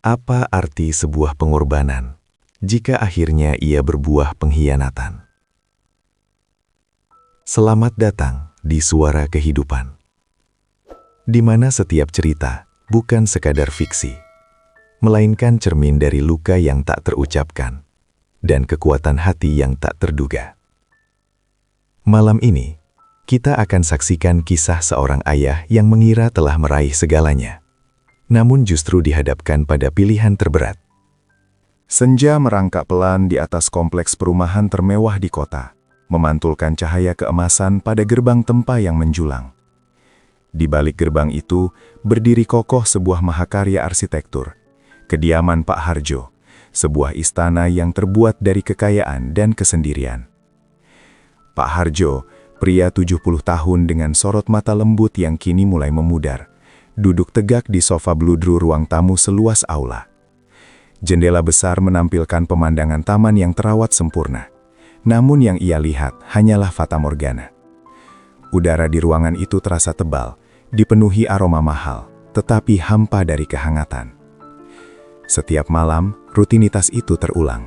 Apa arti sebuah pengorbanan jika akhirnya ia berbuah pengkhianatan? Selamat datang di Suara Kehidupan, di mana setiap cerita bukan sekadar fiksi, melainkan cermin dari luka yang tak terucapkan dan kekuatan hati yang tak terduga. Malam ini, kita akan saksikan kisah seorang ayah yang mengira telah meraih segalanya, namun justru dihadapkan pada pilihan terberat. Senja merangkak pelan di atas kompleks perumahan termewah di kota, memantulkan cahaya keemasan pada gerbang tempa yang menjulang. Di balik gerbang itu, berdiri kokoh sebuah mahakarya arsitektur, kediaman Pak Harjo, sebuah istana yang terbuat dari kekayaan dan kesendirian. Pak Harjo, pria 70 tahun dengan sorot mata lembut yang kini mulai memudar, duduk tegak di sofa bludru ruang tamu seluas aula. Jendela besar menampilkan pemandangan taman yang terawat sempurna, namun yang ia lihat hanyalah fatamorgana. Udara di ruangan itu terasa tebal, dipenuhi aroma mahal, tetapi hampa dari kehangatan. Setiap malam, rutinitas itu terulang.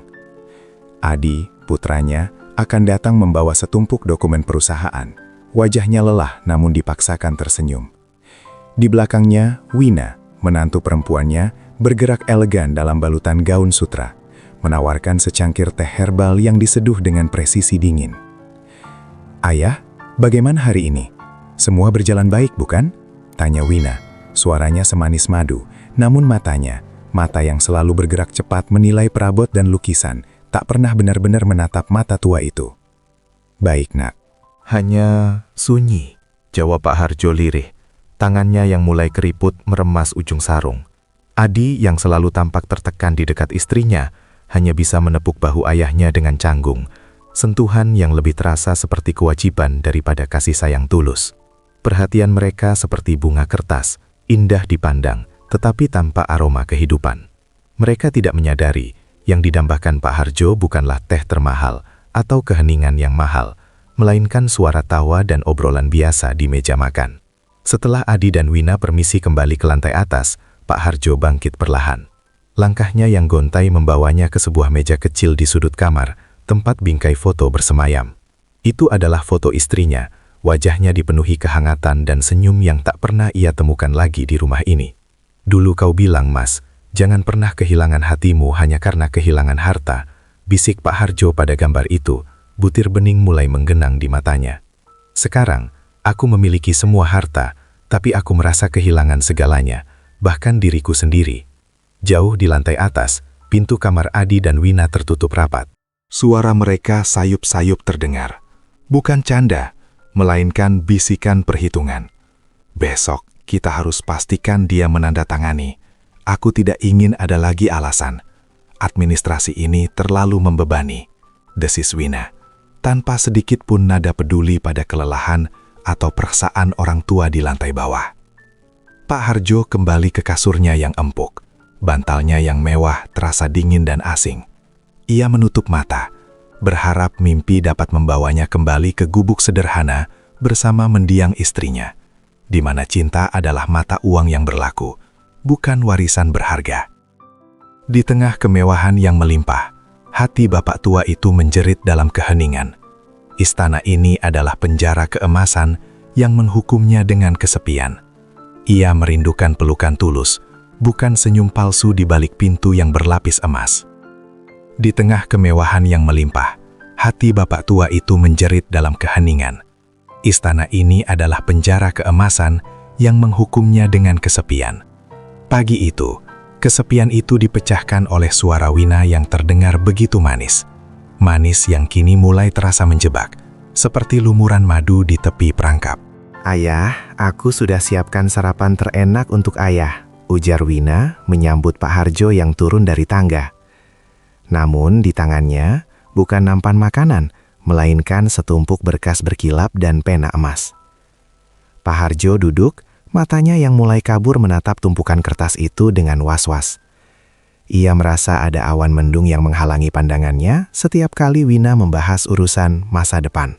Adi, putranya, akan datang membawa setumpuk dokumen perusahaan. Wajahnya lelah namun dipaksakan tersenyum. Di belakangnya, Wina, menantu perempuannya, bergerak elegan dalam balutan gaun sutra, menawarkan secangkir teh herbal yang diseduh dengan presisi dingin. "Ayah, bagaimana hari ini? Semua berjalan baik, bukan?" tanya Wina. Suaranya semanis madu, namun matanya, mata yang selalu bergerak cepat menilai perabot dan lukisan, tak pernah benar-benar menatap mata tua itu. "Baik, nak." "Hanya sunyi," jawab Pak Harjo lirih. Tangannya yang mulai keriput meremas ujung sarung. Adi yang selalu tampak tertekan di dekat istrinya, hanya bisa menepuk bahu ayahnya dengan canggung. Sentuhan yang lebih terasa seperti kewajiban daripada kasih sayang tulus. Perhatian mereka seperti bunga kertas, indah dipandang, tetapi tanpa aroma kehidupan. Mereka tidak menyadari, yang didambakan Pak Harjo bukanlah teh termahal atau keheningan yang mahal, melainkan suara tawa dan obrolan biasa di meja makan. Setelah Adi dan Wina permisi kembali ke lantai atas, Pak Harjo bangkit perlahan. Langkahnya yang gontai membawanya ke sebuah meja kecil di sudut kamar, tempat bingkai foto bersemayam. Itu adalah foto istrinya, wajahnya dipenuhi kehangatan dan senyum yang tak pernah ia temukan lagi di rumah ini. "Dulu kau bilang, Mas, jangan pernah kehilangan hatimu hanya karena kehilangan harta," bisik Pak Harjo pada gambar itu. Butir bening mulai menggenang di matanya. "Sekarang, aku memiliki semua harta, tapi aku merasa kehilangan segalanya, bahkan diriku sendiri." Jauh di lantai atas, pintu kamar Adi dan Wina tertutup rapat. Suara mereka sayup-sayup terdengar. Bukan canda, melainkan bisikan perhitungan. "Besok, kita harus pastikan dia menandatangani. Aku tidak ingin ada lagi alasan. Administrasi ini terlalu membebani," desis Wina, tanpa sedikit pun nada peduli pada kelelahan atau perasaan orang tua di lantai bawah. Pak Harjo kembali ke kasurnya yang empuk. Bantalnya yang mewah terasa dingin dan asing. Ia menutup mata, berharap mimpi dapat membawanya kembali ke gubuk sederhana bersama mendiang istrinya, di mana cinta adalah mata uang yang berlaku, bukan warisan berharga. Di tengah kemewahan yang melimpah, hati bapak tua itu menjerit dalam keheningan. Istana ini adalah penjara keemasan yang menghukumnya dengan kesepian. Ia merindukan pelukan tulus, bukan senyum palsu di balik pintu yang berlapis emas. Di tengah kemewahan yang melimpah, hati bapak tua itu menjerit dalam keheningan. Istana ini adalah penjara keemasan yang menghukumnya dengan kesepian. Pagi itu, kesepian itu dipecahkan oleh suara Wina yang terdengar begitu manis. Manis yang kini mulai terasa menjebak, seperti lumuran madu di tepi perangkap. "Ayah, aku sudah siapkan sarapan terenak untuk ayah," ujar Wina menyambut Pak Harjo yang turun dari tangga. Namun di tangannya bukan nampan makanan, melainkan setumpuk berkas berkilap dan pena emas. Pak Harjo duduk, matanya yang mulai kabur menatap tumpukan kertas itu dengan was-was. Ia merasa ada awan mendung yang menghalangi pandangannya setiap kali Wina membahas urusan masa depan.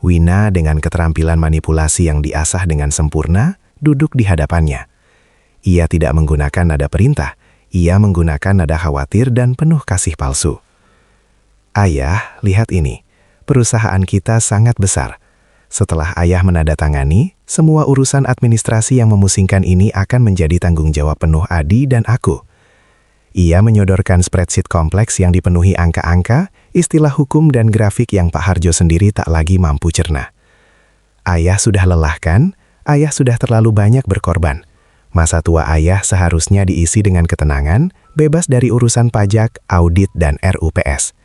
Wina dengan keterampilan manipulasi yang diasah dengan sempurna, duduk di hadapannya. Ia tidak menggunakan nada perintah, Ia menggunakan nada khawatir dan penuh kasih palsu. Ayah, lihat ini. Perusahaan kita sangat besar. Setelah ayah menandatangani, semua urusan administrasi yang memusingkan ini akan menjadi tanggung jawab penuh Adi dan aku. Ia menyodorkan spreadsheet kompleks yang dipenuhi angka-angka, istilah hukum dan grafik yang Pak Harjo sendiri tak lagi mampu cerna. Ayah sudah lelah kan? Ayah sudah terlalu banyak berkorban. Masa tua ayah seharusnya diisi dengan ketenangan, bebas dari urusan pajak, audit, dan RUPS.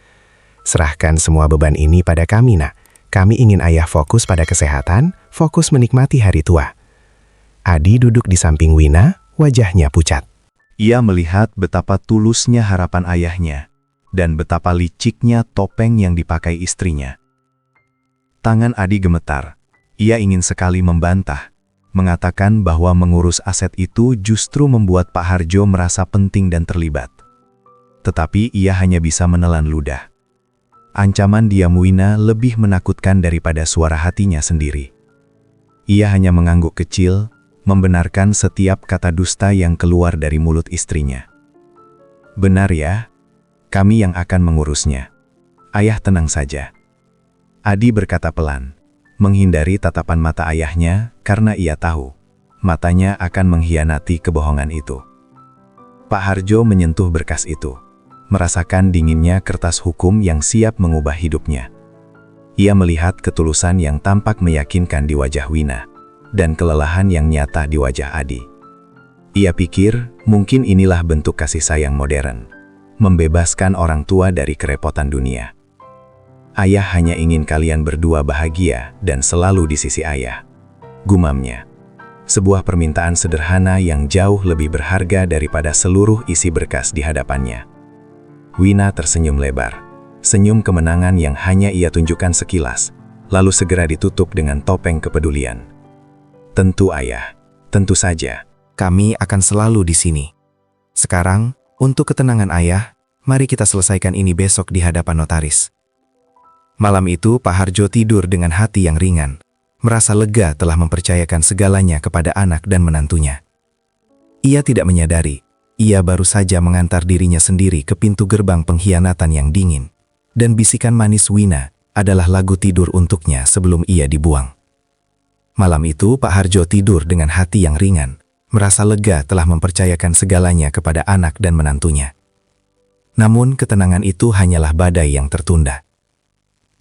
Serahkan semua beban ini pada kami, nak. Kami ingin ayah fokus pada kesehatan, fokus menikmati hari tua. Adi duduk di samping Wina, wajahnya pucat. Ia melihat betapa tulusnya harapan ayahnya, dan betapa liciknya topeng yang dipakai istrinya. Tangan Adi gemetar. Ia ingin sekali membantah, mengatakan bahwa mengurus aset itu justru membuat Pak Harjo merasa penting dan terlibat. Tetapi ia hanya bisa menelan ludah. Ancaman diam Wina lebih menakutkan daripada suara hatinya sendiri. Ia hanya mengangguk kecil, membenarkan setiap kata dusta yang keluar dari mulut istrinya. Benar ya, kami yang akan mengurusnya. Ayah tenang saja. Adi berkata pelan, menghindari tatapan mata ayahnya karena ia tahu, matanya akan mengkhianati kebohongan itu. Pak Harjo menyentuh berkas itu, merasakan dinginnya kertas hukum yang siap mengubah hidupnya. Ia melihat ketulusan yang tampak meyakinkan di wajah Wina, dan kelelahan yang nyata di wajah Adi. Ia pikir mungkin inilah bentuk kasih sayang modern, membebaskan orang tua dari kerepotan dunia. Ayah hanya ingin kalian berdua bahagia dan selalu di sisi ayah, gumamnya. Sebuah permintaan sederhana yang jauh lebih berharga daripada seluruh isi berkas di hadapannya. Wina tersenyum lebar, senyum kemenangan yang hanya ia tunjukkan sekilas, lalu segera ditutup dengan topeng kepedulian. Tentu ayah, tentu saja. Kami akan selalu di sini. Sekarang, untuk ketenangan ayah, mari kita selesaikan ini besok di hadapan notaris. Malam itu Pak Harjo tidur dengan hati yang ringan, merasa lega telah mempercayakan segalanya kepada anak dan menantunya. Ia tidak menyadari, ia baru saja mengantar dirinya sendiri ke pintu gerbang pengkhianatan yang dingin, dan bisikan manis Wina adalah lagu tidur untuknya sebelum ia dibuang. Malam itu Pak Harjo tidur dengan hati yang ringan, merasa lega telah mempercayakan segalanya kepada anak dan menantunya. Namun ketenangan itu hanyalah badai yang tertunda.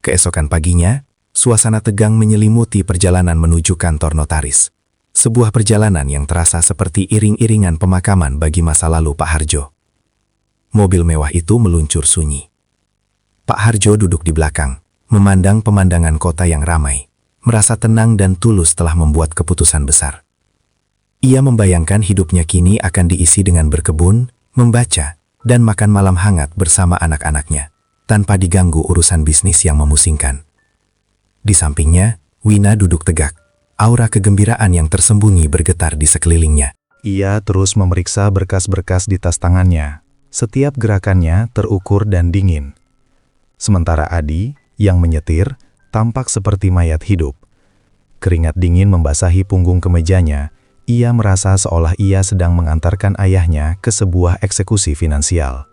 Keesokan paginya, suasana tegang menyelimuti perjalanan menuju kantor notaris. Sebuah perjalanan yang terasa seperti iring-iringan pemakaman bagi masa lalu Pak Harjo. Mobil mewah itu meluncur sunyi. Pak Harjo duduk di belakang, memandang pemandangan kota yang ramai, merasa tenang dan tulus telah membuat keputusan besar. Ia membayangkan hidupnya kini akan diisi dengan berkebun, membaca, dan makan malam hangat bersama anak-anaknya, tanpa diganggu urusan bisnis yang memusingkan. Di sampingnya, Wina duduk tegak, aura kegembiraan yang tersembunyi bergetar di sekelilingnya. Ia terus memeriksa berkas-berkas di tas tangannya. Setiap gerakannya terukur dan dingin. Sementara Adi, yang menyetir, tampak seperti mayat hidup. Keringat dingin membasahi punggung kemejanya. Ia merasa seolah ia sedang mengantarkan ayahnya ke sebuah eksekusi finansial.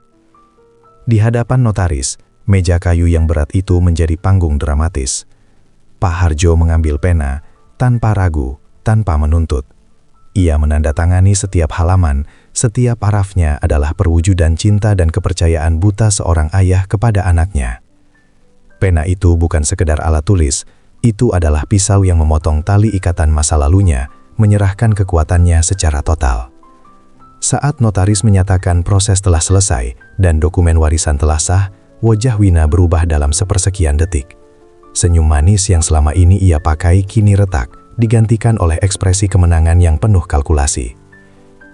Di hadapan notaris, meja kayu yang berat itu menjadi panggung dramatis. Pak Harjo mengambil pena, tanpa ragu, tanpa menuntut. Ia menandatangani setiap halaman, setiap parafnya adalah perwujudan cinta dan kepercayaan buta seorang ayah kepada anaknya. Pena itu bukan sekedar alat tulis, itu adalah pisau yang memotong tali ikatan masa lalunya, menyerahkan kekuatannya secara total. Saat notaris menyatakan proses telah selesai dan dokumen warisan telah sah, wajah Wina berubah dalam sepersekian detik. Senyum manis yang selama ini ia pakai kini retak, digantikan oleh ekspresi kemenangan yang penuh kalkulasi.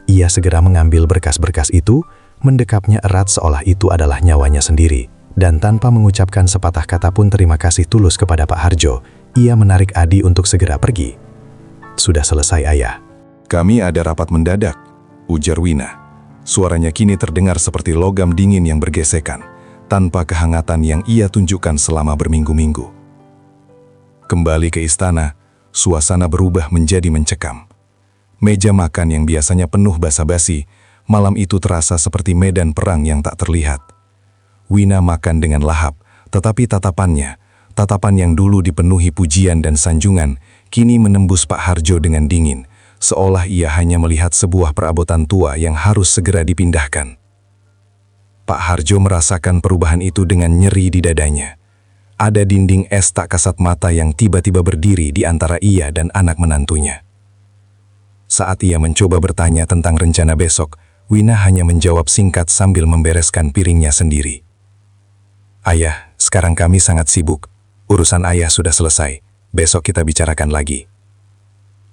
Ia segera mengambil berkas-berkas itu, mendekapnya erat seolah itu adalah nyawanya sendiri, dan tanpa mengucapkan sepatah kata pun terima kasih tulus kepada Pak Harjo, ia menarik Adi untuk segera pergi. Sudah selesai ayah. Kami ada rapat mendadak, ujar Wina. Suaranya kini terdengar seperti logam dingin yang bergesekan, tanpa kehangatan yang ia tunjukkan selama berminggu-minggu. Kembali ke istana, suasana berubah menjadi mencekam. Meja makan yang biasanya penuh basa-basi, malam itu terasa seperti medan perang yang tak terlihat. Wina makan dengan lahap, tetapi tatapan yang dulu dipenuhi pujian dan sanjungan, kini menembus Pak Harjo dengan dingin, seolah ia hanya melihat sebuah perabotan tua yang harus segera dipindahkan. Pak Harjo merasakan perubahan itu dengan nyeri di dadanya. Ada dinding es tak kasat mata yang tiba-tiba berdiri di antara ia dan anak menantunya. Saat ia mencoba bertanya tentang rencana besok, Wina hanya menjawab singkat sambil membereskan piringnya sendiri. "Ayah, sekarang kami sangat sibuk. Urusan ayah sudah selesai. Besok kita bicarakan lagi."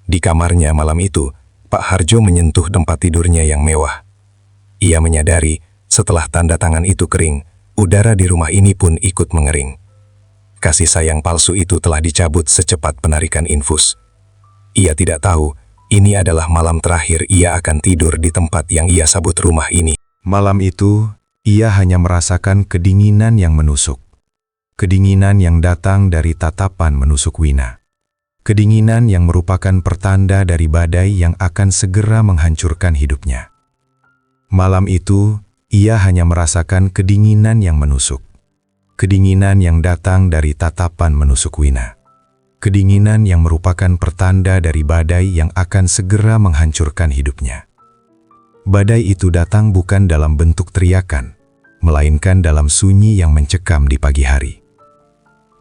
Di kamarnya malam itu, Pak Harjo menyentuh tempat tidurnya yang mewah. Ia menyadari, setelah tanda tangan itu kering, udara di rumah ini pun ikut mengering. Kasih sayang palsu itu telah dicabut secepat penarikan infus. Ia tidak tahu, ini adalah malam terakhir ia akan tidur di tempat yang ia sabut rumah ini. Malam itu, ia hanya merasakan kedinginan yang menusuk. Kedinginan yang datang dari tatapan menusuk Wina. Kedinginan yang merupakan pertanda dari badai yang akan segera menghancurkan hidupnya. Malam itu, ia hanya merasakan kedinginan yang menusuk. Kedinginan yang datang dari tatapan menusuk Wina. Kedinginan yang merupakan pertanda dari badai yang akan segera menghancurkan hidupnya. Badai itu datang bukan dalam bentuk teriakan, melainkan dalam sunyi yang mencekam di pagi hari.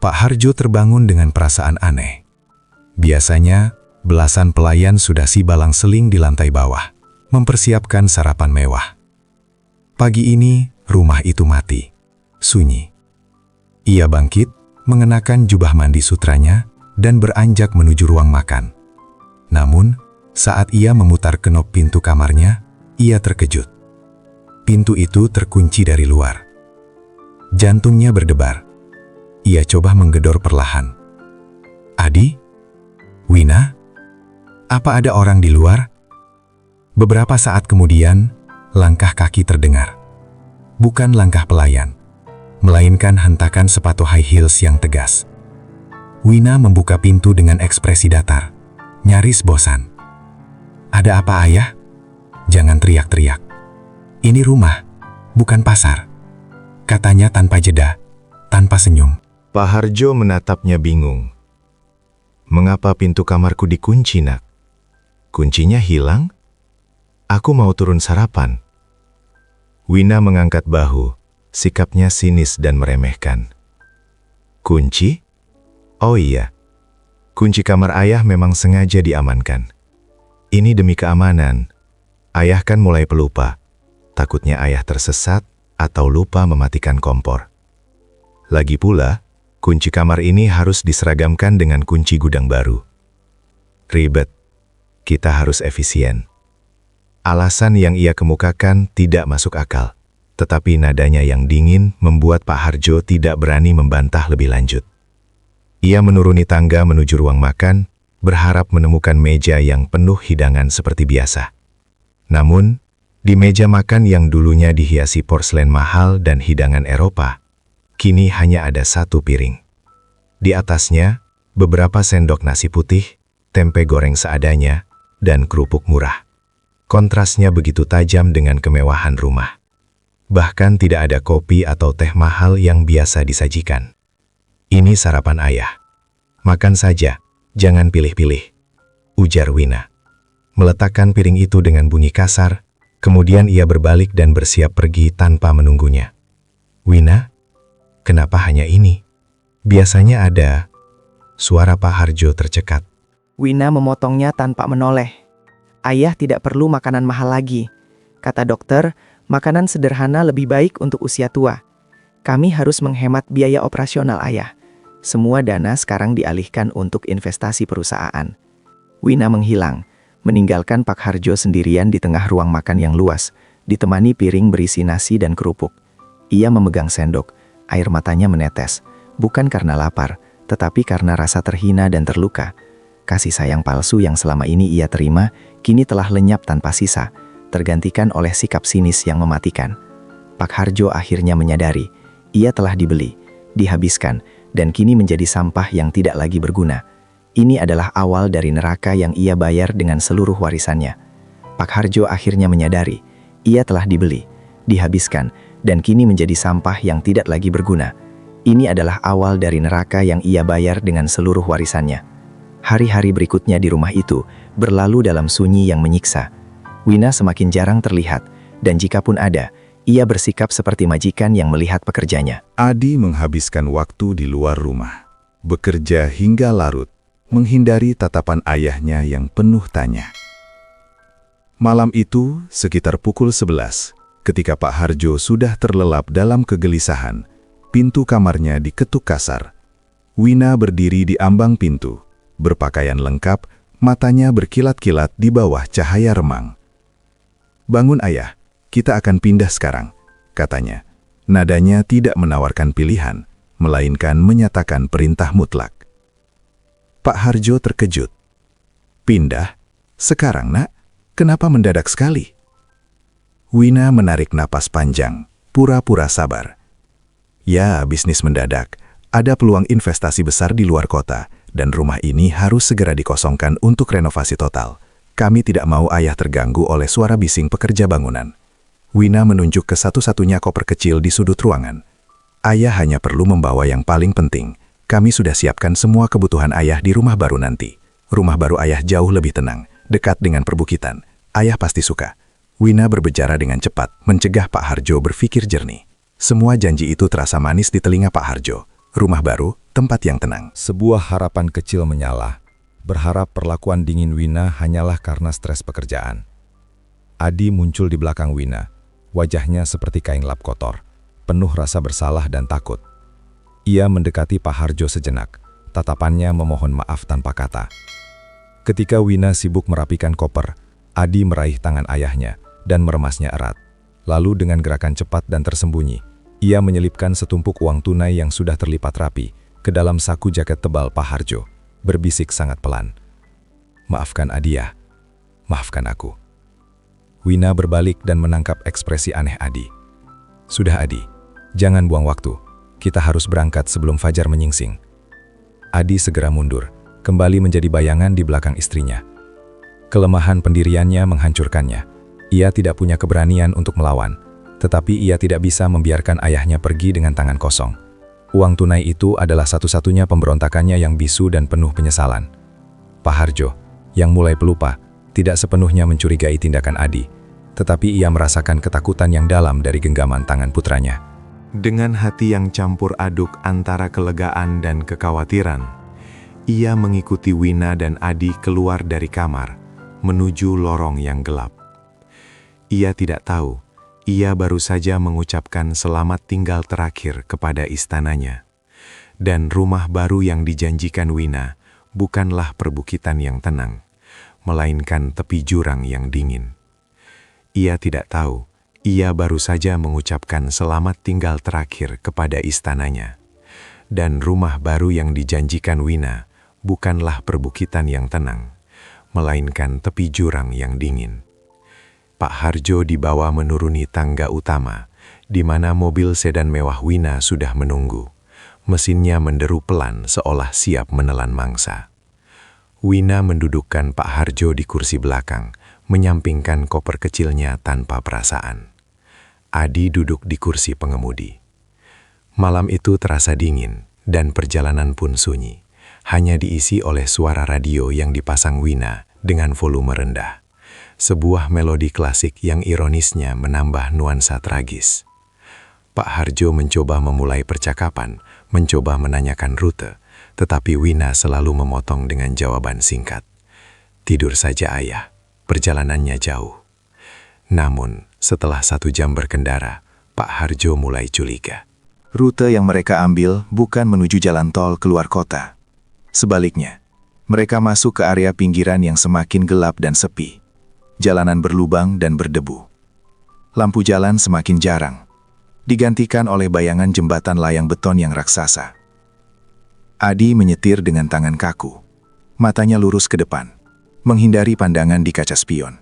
Pak Harjo terbangun dengan perasaan aneh. Biasanya, belasan pelayan sudah sibalang seling di lantai bawah, mempersiapkan sarapan mewah. Pagi ini, rumah itu mati, sunyi. Ia bangkit, mengenakan jubah mandi sutranya, dan beranjak menuju ruang makan. Namun, saat ia memutar kenop pintu kamarnya, ia terkejut. Pintu itu terkunci dari luar. Jantungnya berdebar. Ia coba menggedor perlahan. "Adi? Wina? Apa ada orang di luar?" Beberapa saat kemudian, langkah kaki terdengar. Bukan langkah pelayan, melainkan hentakan sepatu high heels yang tegas. Wina membuka pintu dengan ekspresi datar, nyaris bosan. "Ada apa, Ayah? Jangan teriak-teriak. Ini rumah, bukan pasar," katanya tanpa jeda, tanpa senyum. Pak Harjo menatapnya bingung. "Mengapa pintu kamarku dikunci, Nak? Kuncinya hilang? Aku mau turun sarapan." Wina mengangkat bahu, sikapnya sinis dan meremehkan. "Kunci? Oh iya, kunci kamar ayah memang sengaja diamankan. Ini demi keamanan. Ayah kan mulai pelupa. Takutnya ayah tersesat atau lupa mematikan kompor. Lagi pula, kunci kamar ini harus diseragamkan dengan kunci gudang baru. Ribet. Kita harus efisien." Alasan yang ia kemukakan tidak masuk akal, tetapi nadanya yang dingin membuat Pak Harjo tidak berani membantah lebih lanjut. Ia menuruni tangga menuju ruang makan, berharap menemukan meja yang penuh hidangan seperti biasa. Namun, di meja makan yang dulunya dihiasi porselen mahal dan hidangan Eropa, kini hanya ada satu piring. Di atasnya, beberapa sendok nasi putih, tempe goreng seadanya, dan kerupuk murah. Kontrasnya begitu tajam dengan kemewahan rumah. Bahkan tidak ada kopi atau teh mahal yang biasa disajikan. "Ini sarapan ayah. Makan saja, jangan pilih-pilih," ujar Wina. Meletakkan piring itu dengan bunyi kasar, kemudian ia berbalik dan bersiap pergi tanpa menunggunya. "Wina, kenapa hanya ini? Biasanya ada..." Suara Pak Harjo tercekat. Wina memotongnya tanpa menoleh. "Ayah tidak perlu makanan mahal lagi. Kata dokter, makanan sederhana lebih baik untuk usia tua. Kami harus menghemat biaya operasional ayah. Semua dana sekarang dialihkan untuk investasi perusahaan." Wina menghilang, meninggalkan Pak Harjo sendirian di tengah ruang makan yang luas, ditemani piring berisi nasi dan kerupuk. Ia memegang sendok, air matanya menetes, bukan karena lapar, tetapi karena rasa terhina dan terluka. Kasih sayang palsu yang selama ini ia terima, kini telah lenyap tanpa sisa, tergantikan oleh sikap sinis yang mematikan. Pak Harjo akhirnya menyadari, ia telah dibeli, dihabiskan, dan kini menjadi sampah yang tidak lagi berguna. Ini adalah awal dari neraka yang ia bayar dengan seluruh warisannya. Pak Harjo akhirnya menyadari, Ia telah dibeli, dihabiskan, dan kini menjadi sampah yang tidak lagi berguna. Ini adalah awal dari neraka yang ia bayar dengan seluruh warisannya. Hari-hari berikutnya di rumah itu berlalu dalam sunyi yang menyiksa. Wina semakin jarang terlihat, dan jikapun ada, ia bersikap seperti majikan yang melihat pekerjanya. Adi menghabiskan waktu di luar rumah, bekerja hingga larut, menghindari tatapan ayahnya yang penuh tanya. Malam itu, sekitar pukul 11, ketika Pak Harjo sudah terlelap dalam kegelisahan, pintu kamarnya diketuk kasar. Wina berdiri di ambang pintu, berpakaian lengkap, matanya berkilat-kilat di bawah cahaya remang. "Bangun ayah, kita akan pindah sekarang," katanya. Nadanya tidak menawarkan pilihan, melainkan menyatakan perintah mutlak. Pak Harjo terkejut. "Pindah? Sekarang, Nak? Kenapa mendadak sekali?" Wina menarik napas panjang, pura-pura sabar. "Ya, bisnis mendadak. Ada peluang investasi besar di luar kota, dan rumah ini harus segera dikosongkan untuk renovasi total. Kami tidak mau ayah terganggu oleh suara bising pekerja bangunan." Wina menunjuk ke satu-satunya koper kecil di sudut ruangan. "Ayah hanya perlu membawa yang paling penting. Kami sudah siapkan semua kebutuhan ayah di rumah baru nanti. Rumah baru ayah jauh lebih tenang, dekat dengan perbukitan. Ayah pasti suka." Wina berbicara dengan cepat, mencegah Pak Harjo berpikir jernih. Semua janji itu terasa manis di telinga Pak Harjo. Rumah baru, tempat yang tenang. Sebuah harapan kecil menyala, berharap perlakuan dingin Wina hanyalah karena stres pekerjaan. Adi muncul di belakang Wina, wajahnya seperti kain lap kotor, penuh rasa bersalah dan takut. Ia mendekati Pak Harjo sejenak, tatapannya memohon maaf tanpa kata. Ketika Wina sibuk merapikan koper, Adi meraih tangan ayahnya dan meremasnya erat. Lalu dengan gerakan cepat dan tersembunyi, ia menyelipkan setumpuk uang tunai yang sudah terlipat rapi ke dalam saku jaket tebal Pak Harjo, berbisik sangat pelan. "Maafkan Adi ya, maafkan aku." Wina berbalik dan menangkap ekspresi aneh Adi. "Sudah Adi, jangan buang waktu. Kita harus berangkat sebelum fajar menyingsing." Adi segera mundur, kembali menjadi bayangan di belakang istrinya. Kelemahan pendiriannya menghancurkannya. Ia tidak punya keberanian untuk melawan, tetapi ia tidak bisa membiarkan ayahnya pergi dengan tangan kosong. Uang tunai itu adalah satu-satunya pemberontakannya yang bisu dan penuh penyesalan. Pak Harjo, yang mulai pelupa, tidak sepenuhnya mencurigai tindakan Adi, tetapi ia merasakan ketakutan yang dalam dari genggaman tangan putranya. Dengan hati yang campur aduk antara kelegaan dan kekhawatiran, ia mengikuti Wina dan Adi keluar dari kamar, menuju lorong yang gelap. Ia tidak tahu, ia baru saja mengucapkan selamat tinggal terakhir kepada istananya. Dan rumah baru yang dijanjikan Wina bukanlah perbukitan yang tenang, melainkan tepi jurang yang dingin. Ia tidak tahu, ia baru saja mengucapkan selamat tinggal terakhir kepada istananya. Dan rumah baru yang dijanjikan Wina bukanlah perbukitan yang tenang, melainkan tepi jurang yang dingin. Pak Harjo dibawa menuruni tangga utama, di mana mobil sedan mewah Wina sudah menunggu. Mesinnya menderu pelan seolah siap menelan mangsa. Wina mendudukkan Pak Harjo di kursi belakang, menyampingkan koper kecilnya tanpa perasaan. Adi duduk di kursi pengemudi. Malam itu terasa dingin, dan perjalanan pun sunyi. Hanya diisi oleh suara radio yang dipasang Wina dengan volume rendah. Sebuah melodi klasik yang ironisnya menambah nuansa tragis. Pak Harjo mencoba memulai percakapan, mencoba menanyakan rute, tetapi Wina selalu memotong dengan jawaban singkat. "Tidur saja ayah, perjalanannya jauh." Namun, setelah 1 jam berkendara, Pak Harjo mulai curiga. Rute yang mereka ambil bukan menuju jalan tol keluar kota. Sebaliknya, mereka masuk ke area pinggiran yang semakin gelap dan sepi. Jalanan berlubang dan berdebu. Lampu jalan semakin jarang, digantikan oleh bayangan jembatan layang beton yang raksasa. Adi menyetir dengan tangan kaku, matanya lurus ke depan, menghindari pandangan di kaca spion.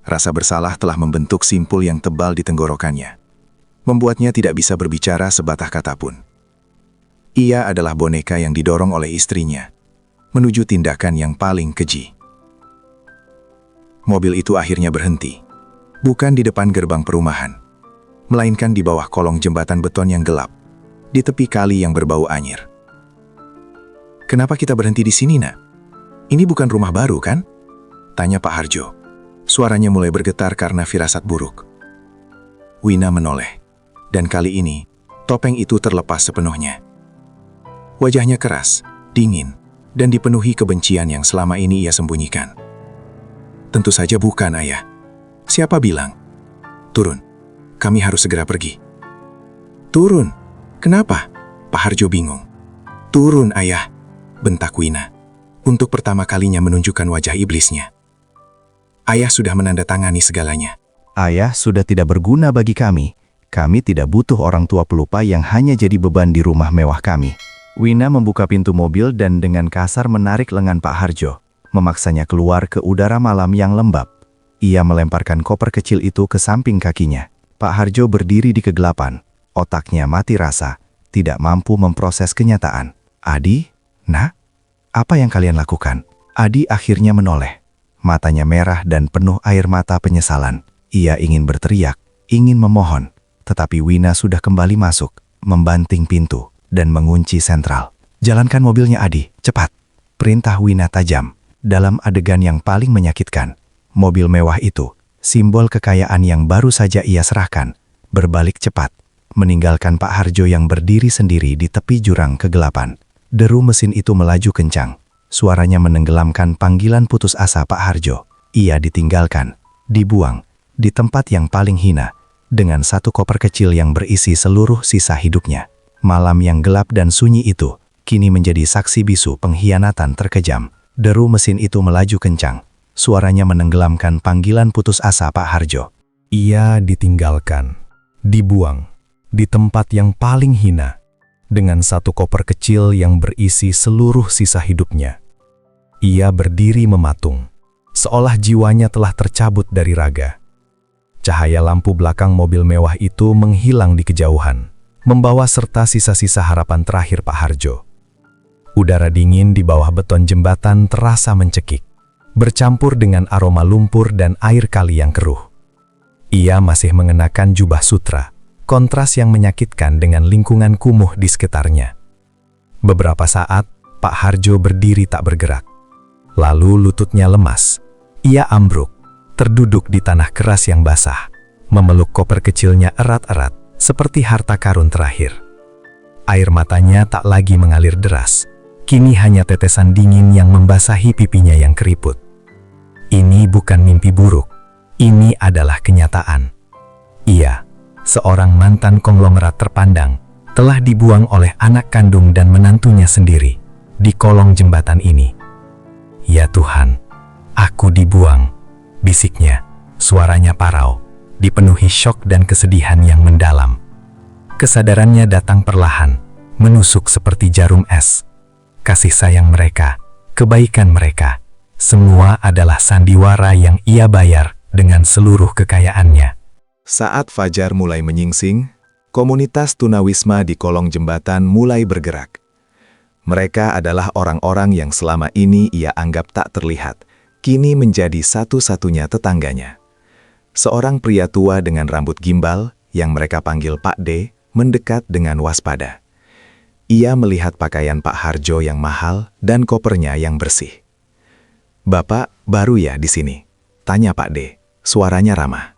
Rasa bersalah telah membentuk simpul yang tebal di tenggorokannya, membuatnya tidak bisa berbicara sebatah kata pun. Ia adalah boneka yang didorong oleh istrinya, menuju tindakan yang paling keji. Mobil itu akhirnya berhenti. Bukan di depan gerbang perumahan, melainkan di bawah kolong jembatan beton yang gelap, di tepi kali yang berbau anyir. Kenapa kita berhenti di sini, Nak? Ini bukan rumah baru, kan? Tanya Pak Harjo. Suaranya mulai bergetar karena firasat buruk. Wina menoleh, dan kali ini, topeng itu terlepas sepenuhnya. Wajahnya keras, dingin, dan dipenuhi kebencian yang selama ini ia sembunyikan. Tentu saja bukan, Ayah. Siapa bilang? Turun, kami harus segera pergi. Turun? Kenapa? Pak Harjo bingung. Turun, Ayah, bentak Wina, untuk pertama kalinya menunjukkan wajah iblisnya. Ayah sudah menandatangani segalanya. Ayah sudah tidak berguna bagi kami. Kami tidak butuh orang tua pelupa yang hanya jadi beban di rumah mewah kami. Wina membuka pintu mobil dan dengan kasar menarik lengan Pak Harjo, memaksanya keluar ke udara malam yang lembab. Ia melemparkan koper kecil itu ke samping kakinya. Pak Harjo berdiri di kegelapan. Otaknya mati rasa, tidak mampu memproses kenyataan. Adi, Nak, apa yang kalian lakukan? Adi akhirnya menoleh. Matanya merah dan penuh air mata penyesalan. Ia ingin berteriak, ingin memohon. Tetapi Wina sudah kembali masuk, membanting pintu, dan mengunci sentral. Jalankan mobilnya, Adi, cepat. Perintah Wina tajam. Dalam adegan yang paling menyakitkan, mobil mewah itu, simbol kekayaan yang baru saja ia serahkan, berbalik cepat, meninggalkan Pak Harjo yang berdiri sendiri di tepi jurang kegelapan. Deru mesin itu melaju kencang. Suaranya menenggelamkan panggilan putus asa Pak Harjo. Ia ditinggalkan, dibuang, di tempat yang paling hina, dengan satu koper kecil yang berisi seluruh sisa hidupnya. Malam yang gelap dan sunyi itu, kini menjadi saksi bisu pengkhianatan terkejam. Deru mesin itu melaju kencang. Suaranya menenggelamkan panggilan putus asa Pak Harjo. Ia ditinggalkan, dibuang, di tempat yang paling hina, dengan satu koper kecil yang berisi seluruh sisa hidupnya. Ia berdiri mematung, seolah jiwanya telah tercabut dari raga. Cahaya lampu belakang mobil mewah itu menghilang di kejauhan, membawa serta sisa-sisa harapan terakhir Pak Harjo. Udara dingin di bawah beton jembatan terasa mencekik, bercampur dengan aroma lumpur dan air kali yang keruh. Ia masih mengenakan jubah sutra, kontras yang menyakitkan dengan lingkungan kumuh di sekitarnya. Beberapa saat, Pak Harjo berdiri tak bergerak. Lalu lututnya lemas. Ia ambruk, terduduk di tanah keras yang basah, memeluk koper kecilnya erat-erat, seperti harta karun terakhir. Air matanya tak lagi mengalir deras. Kini hanya tetesan dingin yang membasahi pipinya yang keriput. Ini bukan mimpi buruk. Ini adalah kenyataan. Ia, seorang mantan konglomerat terpandang, telah dibuang oleh anak kandung dan menantunya sendiri di kolong jembatan ini. Ya Tuhan, aku dibuang, bisiknya, suaranya parau, dipenuhi syok dan kesedihan yang mendalam. Kesadarannya datang perlahan, menusuk seperti jarum es. Kasih sayang mereka, kebaikan mereka, semua adalah sandiwara yang ia bayar dengan seluruh kekayaannya. Saat fajar mulai menyingsing, komunitas tunawisma di kolong jembatan mulai bergerak. Mereka adalah orang-orang yang selama ini ia anggap tak terlihat, kini menjadi satu-satunya tetangganya. Seorang pria tua dengan rambut gimbal, yang mereka panggil Pak D, mendekat dengan waspada. Ia melihat pakaian Pak Harjo yang mahal dan kopernya yang bersih. "Bapak baru ya di sini?" tanya Pak D, suaranya ramah.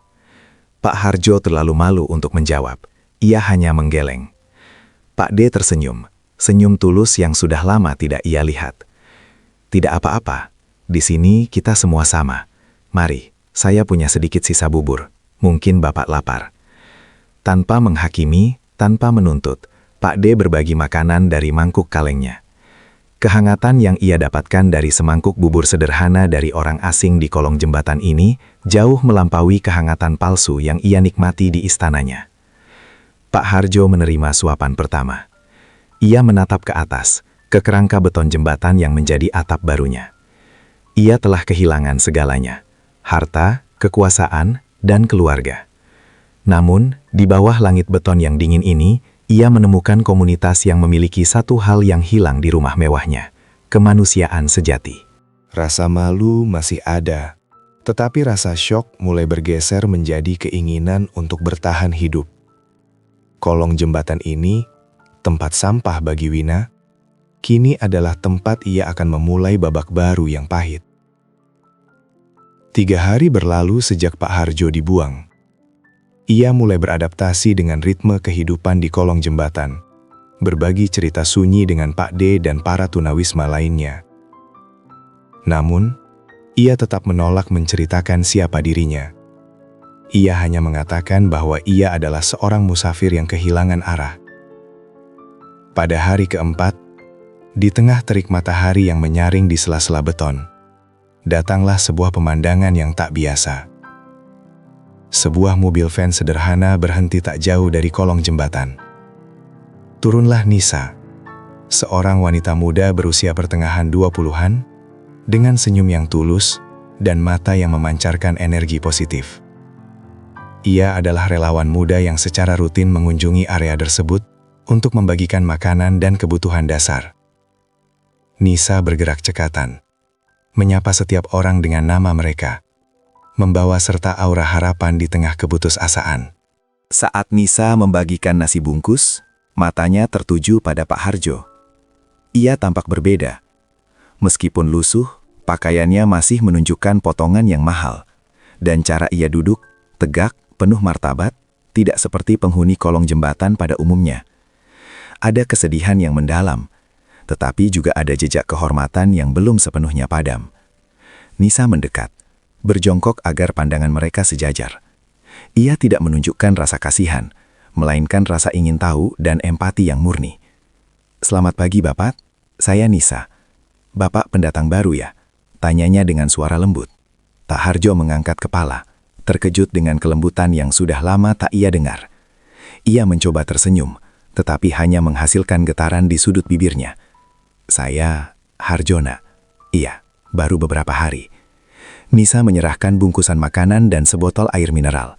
Pak Harjo terlalu malu untuk menjawab. Ia hanya menggeleng. Pak D tersenyum, senyum tulus yang sudah lama tidak ia lihat. "Tidak apa-apa, di sini kita semua sama. Mari, saya punya sedikit sisa bubur. Mungkin Bapak lapar." Tanpa menghakimi, tanpa menuntut, Pak D berbagi makanan dari mangkuk kalengnya. Kehangatan yang ia dapatkan dari semangkuk bubur sederhana dari orang asing di kolong jembatan ini jauh melampaui kehangatan palsu yang ia nikmati di istananya. Pak Harjo menerima suapan pertama. Ia menatap ke atas, ke kerangka beton jembatan yang menjadi atap barunya. Ia telah kehilangan segalanya, harta, kekuasaan, dan keluarga. Namun, di bawah langit beton yang dingin ini, ia menemukan komunitas yang memiliki satu hal yang hilang di rumah mewahnya, kemanusiaan sejati. Rasa malu masih ada, Tetapi rasa syok mulai bergeser menjadi keinginan untuk bertahan hidup. Kolong jembatan ini, tempat sampah bagi Wina, kini adalah tempat ia akan memulai babak baru yang pahit. 3 hari berlalu sejak Pak Harjo dibuang. Ia mulai beradaptasi dengan ritme kehidupan di kolong jembatan, berbagi cerita sunyi dengan Pak D dan para tunawisma lainnya. Namun, ia tetap menolak menceritakan siapa dirinya. Ia hanya mengatakan bahwa ia adalah seorang musafir yang kehilangan arah. Pada hari keempat, di tengah terik matahari yang menyaring di sela-sela beton, datanglah sebuah pemandangan yang tak biasa. Sebuah mobil van sederhana berhenti tak jauh dari kolong jembatan. Turunlah Nisa, seorang wanita muda berusia pertengahan 20-an, dengan senyum yang tulus dan mata yang memancarkan energi positif. Ia adalah relawan muda yang secara rutin mengunjungi area tersebut untuk membagikan makanan dan kebutuhan dasar. Nisa bergerak cekatan, menyapa setiap orang dengan nama mereka, membawa serta aura harapan di tengah keputusasaan. Saat Nisa membagikan nasi bungkus, matanya tertuju pada Pak Harjo. Ia tampak berbeda. Meskipun lusuh, pakaiannya masih menunjukkan potongan yang mahal. Dan cara ia duduk, tegak, penuh martabat, tidak seperti penghuni kolong jembatan pada umumnya. Ada kesedihan yang mendalam, tetapi juga ada jejak kehormatan yang belum sepenuhnya padam. Nisa mendekat, berjongkok agar pandangan mereka sejajar. Ia tidak menunjukkan rasa kasihan, melainkan rasa ingin tahu dan empati yang murni. "Selamat pagi, Bapak. Saya Nisa. Bapak pendatang baru ya?" tanyanya dengan suara lembut. Pak Harjo mengangkat kepala, terkejut dengan kelembutan yang sudah lama tak ia dengar. Ia mencoba tersenyum, tetapi hanya menghasilkan getaran di sudut bibirnya. "Saya Harjona. Iya, baru beberapa hari." Nisa menyerahkan bungkusan makanan dan sebotol air mineral.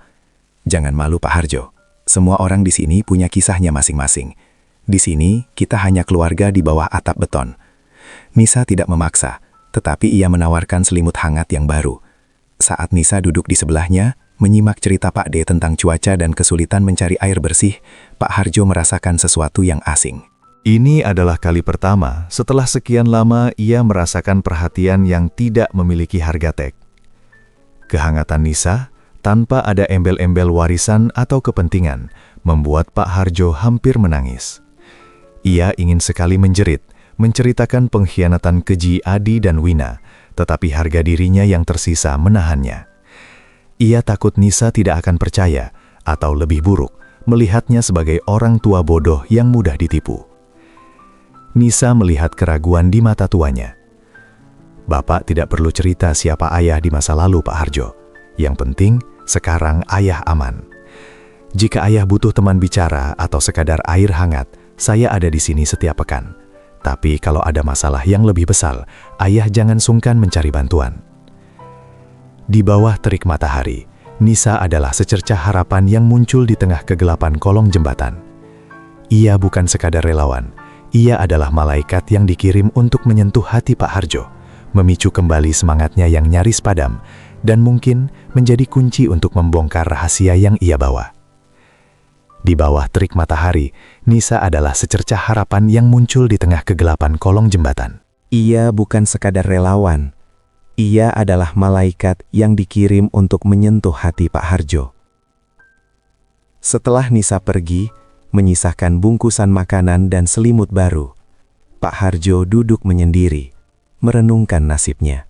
"Jangan malu, Pak Harjo. Semua orang di sini punya kisahnya masing-masing. Di sini, kita hanya keluarga di bawah atap beton." Nisa tidak memaksa, tetapi ia menawarkan selimut hangat yang baru. Saat Nisa duduk di sebelahnya, menyimak cerita Pak D tentang cuaca dan kesulitan mencari air bersih, Pak Harjo merasakan sesuatu yang asing. Ini adalah kali pertama setelah sekian lama ia merasakan perhatian yang tidak memiliki harga tek. Kehangatan Nisa, tanpa ada embel-embel warisan atau kepentingan, membuat Pak Harjo hampir menangis. Ia ingin sekali menjerit, menceritakan pengkhianatan keji Adi dan Wina, tetapi harga dirinya yang tersisa menahannya. Ia takut Nisa tidak akan percaya, atau lebih buruk, melihatnya sebagai orang tua bodoh yang mudah ditipu. Nisa melihat keraguan di mata tuanya. "Bapak tidak perlu cerita siapa ayah di masa lalu, Pak Harjo. Yang penting, sekarang ayah aman. Jika ayah butuh teman bicara atau sekadar air hangat, saya ada di sini setiap pekan. Tapi kalau ada masalah yang lebih besar, ayah jangan sungkan mencari bantuan." Di bawah terik matahari, Nisa adalah secercah harapan yang muncul di tengah kegelapan kolong jembatan. Ia bukan sekadar relawan, ia adalah malaikat yang dikirim untuk menyentuh hati Pak Harjo, memicu kembali semangatnya yang nyaris padam, dan mungkin menjadi kunci untuk membongkar rahasia yang ia bawa. Di bawah terik matahari, Nisa adalah secercah harapan yang muncul di tengah kegelapan kolong jembatan. Ia bukan sekadar relawan. Ia adalah malaikat yang dikirim untuk menyentuh hati Pak Harjo. Setelah Nisa pergi, menyisahkan bungkusan makanan dan selimut baru, Pak Harjo duduk menyendiri, merenungkan nasibnya.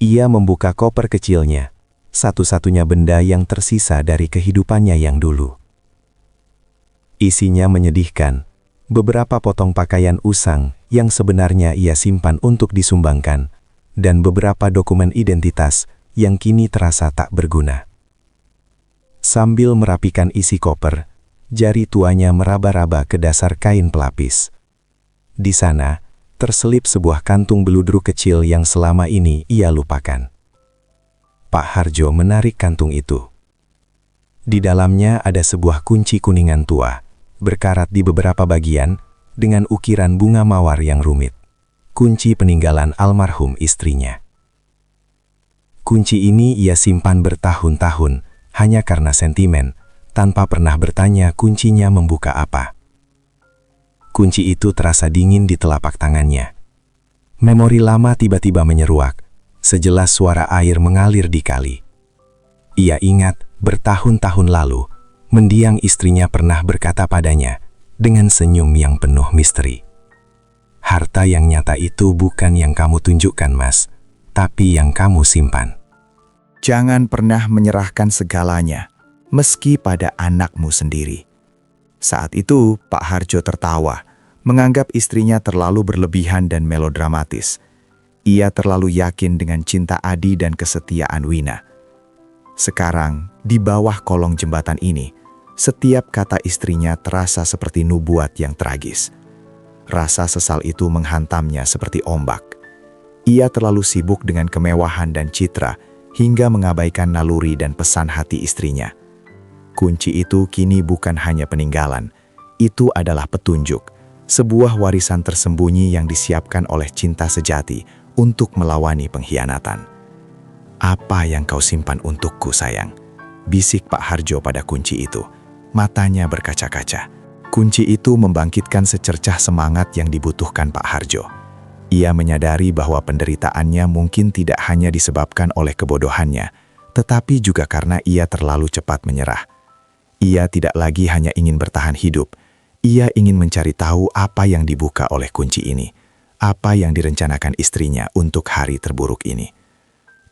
Ia membuka koper kecilnya, satu-satunya benda yang tersisa dari kehidupannya yang dulu. Isinya menyedihkan, beberapa potong pakaian usang yang sebenarnya ia simpan untuk disumbangkan, dan beberapa dokumen identitas yang kini terasa tak berguna. Sambil merapikan isi koper, jari tuanya meraba-raba ke dasar kain pelapis. Di sana, terselip sebuah kantung beludru kecil yang selama ini ia lupakan. Pak Harjo menarik kantung itu. Di dalamnya ada sebuah kunci kuningan tua, berkarat di beberapa bagian, dengan ukiran bunga mawar yang rumit. Kunci peninggalan almarhum istrinya. Kunci ini ia simpan bertahun-tahun, hanya karena sentimen, tanpa pernah bertanya kuncinya membuka apa. Kunci itu terasa dingin di telapak tangannya. Memori lama tiba-tiba menyeruak, sejelas suara air mengalir di kali. Ia ingat bertahun-tahun lalu, mendiang istrinya pernah berkata padanya, dengan senyum yang penuh misteri. Harta yang nyata itu bukan yang kamu tunjukkan, Mas, tapi yang kamu simpan. Jangan pernah menyerahkan segalanya, meski pada anakmu sendiri. Saat itu, Pak Harjo tertawa, menganggap istrinya terlalu berlebihan dan melodramatis. Ia terlalu yakin dengan cinta Adi dan kesetiaan Wina. Sekarang, di bawah kolong jembatan ini, setiap kata istrinya terasa seperti nubuat yang tragis. Rasa sesal itu menghantamnya seperti ombak. Ia terlalu sibuk dengan kemewahan dan citra, hingga mengabaikan naluri dan pesan hati istrinya. Kunci itu kini bukan hanya peninggalan, itu adalah petunjuk, sebuah warisan tersembunyi yang disiapkan oleh cinta sejati untuk melawani pengkhianatan. "Apa yang kau simpan untukku, sayang?" bisik Pak Harjo pada kunci itu. Matanya berkaca-kaca. Kunci itu membangkitkan secercah semangat yang dibutuhkan Pak Harjo. Ia menyadari bahwa penderitaannya mungkin tidak hanya disebabkan oleh kebodohannya, tetapi juga karena ia terlalu cepat menyerah. Ia tidak lagi hanya ingin bertahan hidup, ia ingin mencari tahu apa yang dibuka oleh kunci ini, apa yang direncanakan istrinya untuk hari terburuk ini.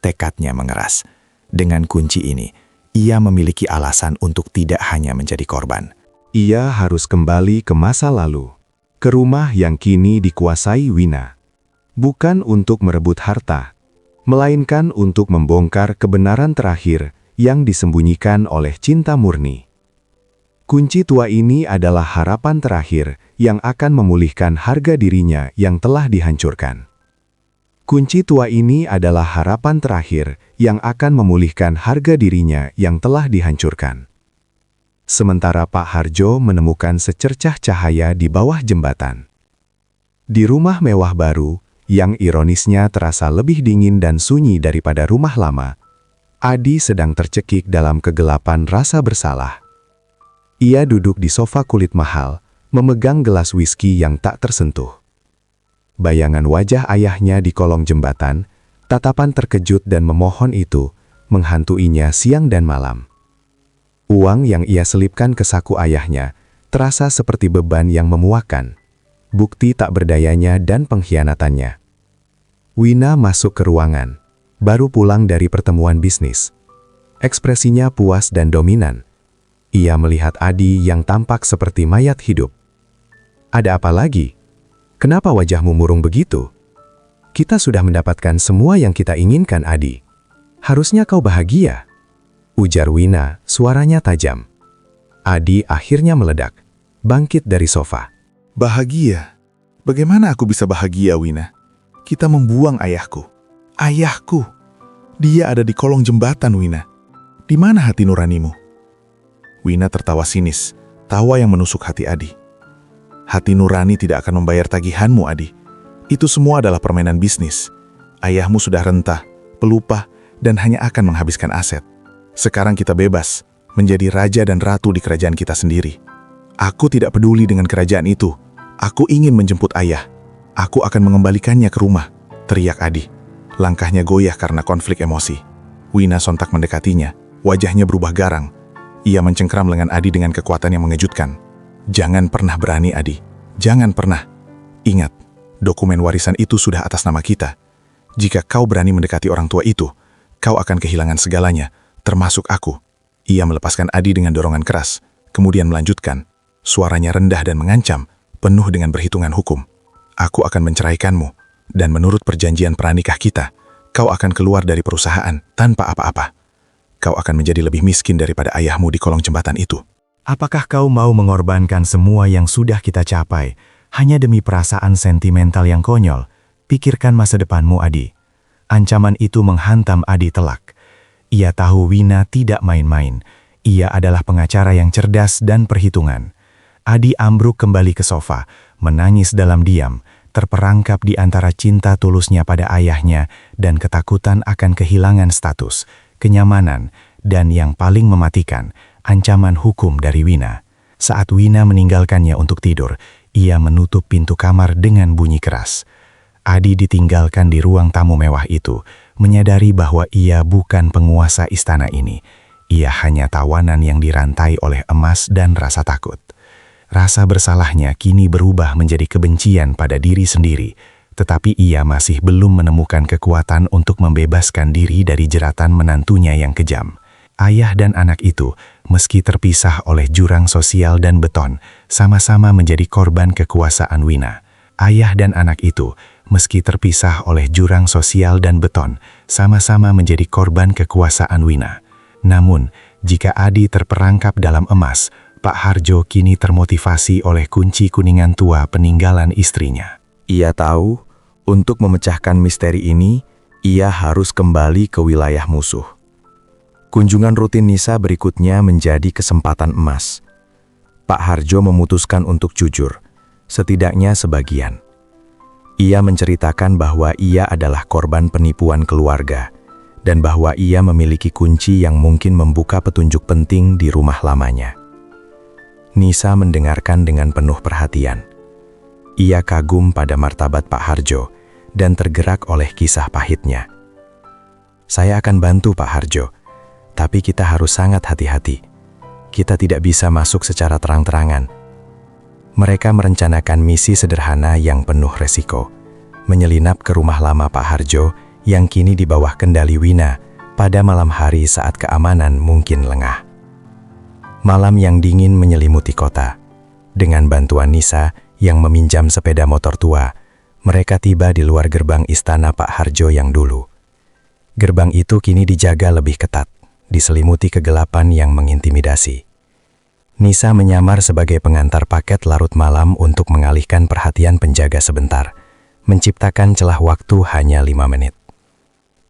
Tekadnya mengeras. Dengan kunci ini, ia memiliki alasan untuk tidak hanya menjadi korban. Ia harus kembali ke masa lalu, ke rumah yang kini dikuasai Wina. Bukan untuk merebut harta, melainkan untuk membongkar kebenaran terakhir yang disembunyikan oleh cinta murni. Kunci tua ini adalah harapan terakhir yang akan memulihkan harga dirinya yang telah dihancurkan. Kunci tua ini adalah harapan terakhir yang akan memulihkan harga dirinya yang telah dihancurkan. Sementara Pak Harjo menemukan secercah cahaya di bawah jembatan. Di rumah mewah baru, yang ironisnya terasa lebih dingin dan sunyi daripada rumah lama, Adi sedang tercekik dalam kegelapan rasa bersalah. Ia duduk di sofa kulit mahal, memegang gelas whisky yang tak tersentuh. Bayangan wajah ayahnya di kolong jembatan, tatapan terkejut dan memohon itu, menghantuinya siang dan malam. Uang yang ia selipkan ke saku ayahnya terasa seperti beban yang memuakkan, bukti tak berdayanya dan pengkhianatannya. Wina masuk ke ruangan, baru pulang dari pertemuan bisnis. Ekspresinya puas dan dominan. Ia melihat Adi yang tampak seperti mayat hidup. "Ada apa lagi? Kenapa wajahmu murung begitu? Kita sudah mendapatkan semua yang kita inginkan, Adi. Harusnya kau bahagia," ujar Wina, suaranya tajam. Adi akhirnya meledak, bangkit dari sofa. "Bahagia? Bagaimana aku bisa bahagia, Wina? Kita membuang ayahku. Ayahku! Dia ada di kolong jembatan, Wina. Di mana hati nuranimu?" Wina tertawa sinis, tawa yang menusuk hati Adi. "Hati nurani tidak akan membayar tagihanmu, Adi. Itu semua adalah permainan bisnis. Ayahmu sudah rentah, pelupa, dan hanya akan menghabiskan aset. Sekarang kita bebas, menjadi raja dan ratu di kerajaan kita sendiri. Aku tidak peduli dengan kerajaan itu. Aku ingin menjemput ayah. Aku akan mengembalikannya ke rumah," teriak Adi. Langkahnya goyah karena konflik emosi. Wina sontak mendekatinya, wajahnya berubah garang. Ia mencengkram lengan Adi dengan kekuatan yang mengejutkan. "Jangan pernah berani, Adi. Jangan pernah. Ingat, dokumen warisan itu sudah atas nama kita. Jika kau berani mendekati orang tua itu, kau akan kehilangan segalanya, termasuk aku." Ia melepaskan Adi dengan dorongan keras, kemudian melanjutkan. Suaranya rendah dan mengancam, penuh dengan perhitungan hukum. "Aku akan menceraikanmu, dan menurut perjanjian pranikah kita, kau akan keluar dari perusahaan tanpa apa-apa. Kau akan menjadi lebih miskin daripada ayahmu di kolong jembatan itu." Apakah kau mau mengorbankan semua yang sudah kita capai hanya demi perasaan sentimental yang konyol? Pikirkan masa depanmu, Adi. Ancaman itu menghantam Adi telak. Ia tahu Wina tidak main-main. Ia adalah pengacara yang cerdas dan perhitungan. Adi ambruk kembali ke sofa, menangis dalam diam, terperangkap di antara cinta tulusnya pada ayahnya dan ketakutan akan kehilangan status, kenyamanan, dan yang paling mematikan, ancaman hukum dari Wina. Saat Wina meninggalkannya untuk tidur, ia menutup pintu kamar dengan bunyi keras. Adi ditinggalkan di ruang tamu mewah itu, menyadari bahwa ia bukan penguasa istana ini. Ia hanya tawanan yang dirantai oleh emas dan rasa takut. Rasa bersalahnya kini berubah menjadi kebencian pada diri sendiri, tetapi ia masih belum menemukan kekuatan untuk membebaskan diri dari jeratan menantunya yang kejam. Ayah dan anak itu, meski terpisah oleh jurang sosial dan beton, sama-sama menjadi korban kekuasaan Wina. Ayah dan anak itu, meski terpisah oleh jurang sosial dan beton, sama-sama menjadi korban kekuasaan Wina. Namun, jika Adi terperangkap dalam emas, Pak Harjo kini termotivasi oleh kunci kuningan tua peninggalan istrinya. Ia tahu, untuk memecahkan misteri ini, ia harus kembali ke wilayah musuh. Kunjungan rutin Nisa berikutnya menjadi kesempatan emas. Pak Harjo memutuskan untuk jujur, setidaknya sebagian. Ia menceritakan bahwa ia adalah korban penipuan keluarga, dan bahwa ia memiliki kunci yang mungkin membuka petunjuk penting di rumah lamanya. Nisa mendengarkan dengan penuh perhatian. Ia kagum pada martabat Pak Harjo dan tergerak oleh kisah pahitnya. "Saya akan bantu Pak Harjo, tapi kita harus sangat hati-hati. Kita tidak bisa masuk secara terang-terangan." Mereka merencanakan misi sederhana yang penuh resiko, menyelinap ke rumah lama Pak Harjo yang kini di bawah kendali Wina pada malam hari saat keamanan mungkin lengah. Malam yang dingin menyelimuti kota. Dengan bantuan Nisa yang meminjam sepeda motor tua, mereka tiba di luar gerbang istana Pak Harjo yang dulu. Gerbang itu kini dijaga lebih ketat, diselimuti kegelapan yang mengintimidasi. Nisa menyamar sebagai pengantar paket larut malam untuk mengalihkan perhatian penjaga sebentar, menciptakan celah waktu hanya 5 menit.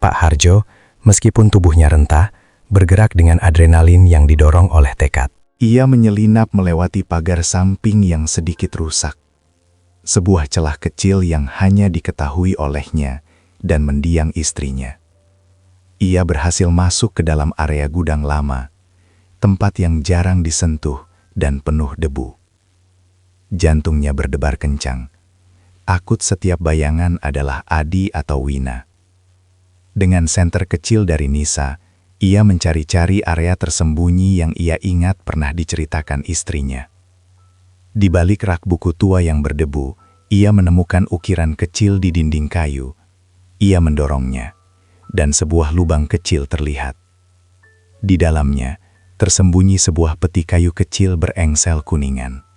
Pak Harjo, meskipun tubuhnya rentah, bergerak dengan adrenalin yang didorong oleh tekad. Ia menyelinap melewati pagar samping yang sedikit rusak. Sebuah celah kecil yang hanya diketahui olehnya dan mendiang istrinya. Ia berhasil masuk ke dalam area gudang lama, tempat yang jarang disentuh dan penuh debu. Jantungnya berdebar kencang. Akut setiap bayangan adalah Adi atau Wina. Dengan senter kecil dari Nisa, ia mencari-cari area tersembunyi yang ia ingat pernah diceritakan istrinya. Di balik rak buku tua yang berdebu, ia menemukan ukiran kecil di dinding kayu. Ia mendorongnya, dan sebuah lubang kecil terlihat. Di dalamnya, tersembunyi sebuah peti kayu kecil berengsel kuningan.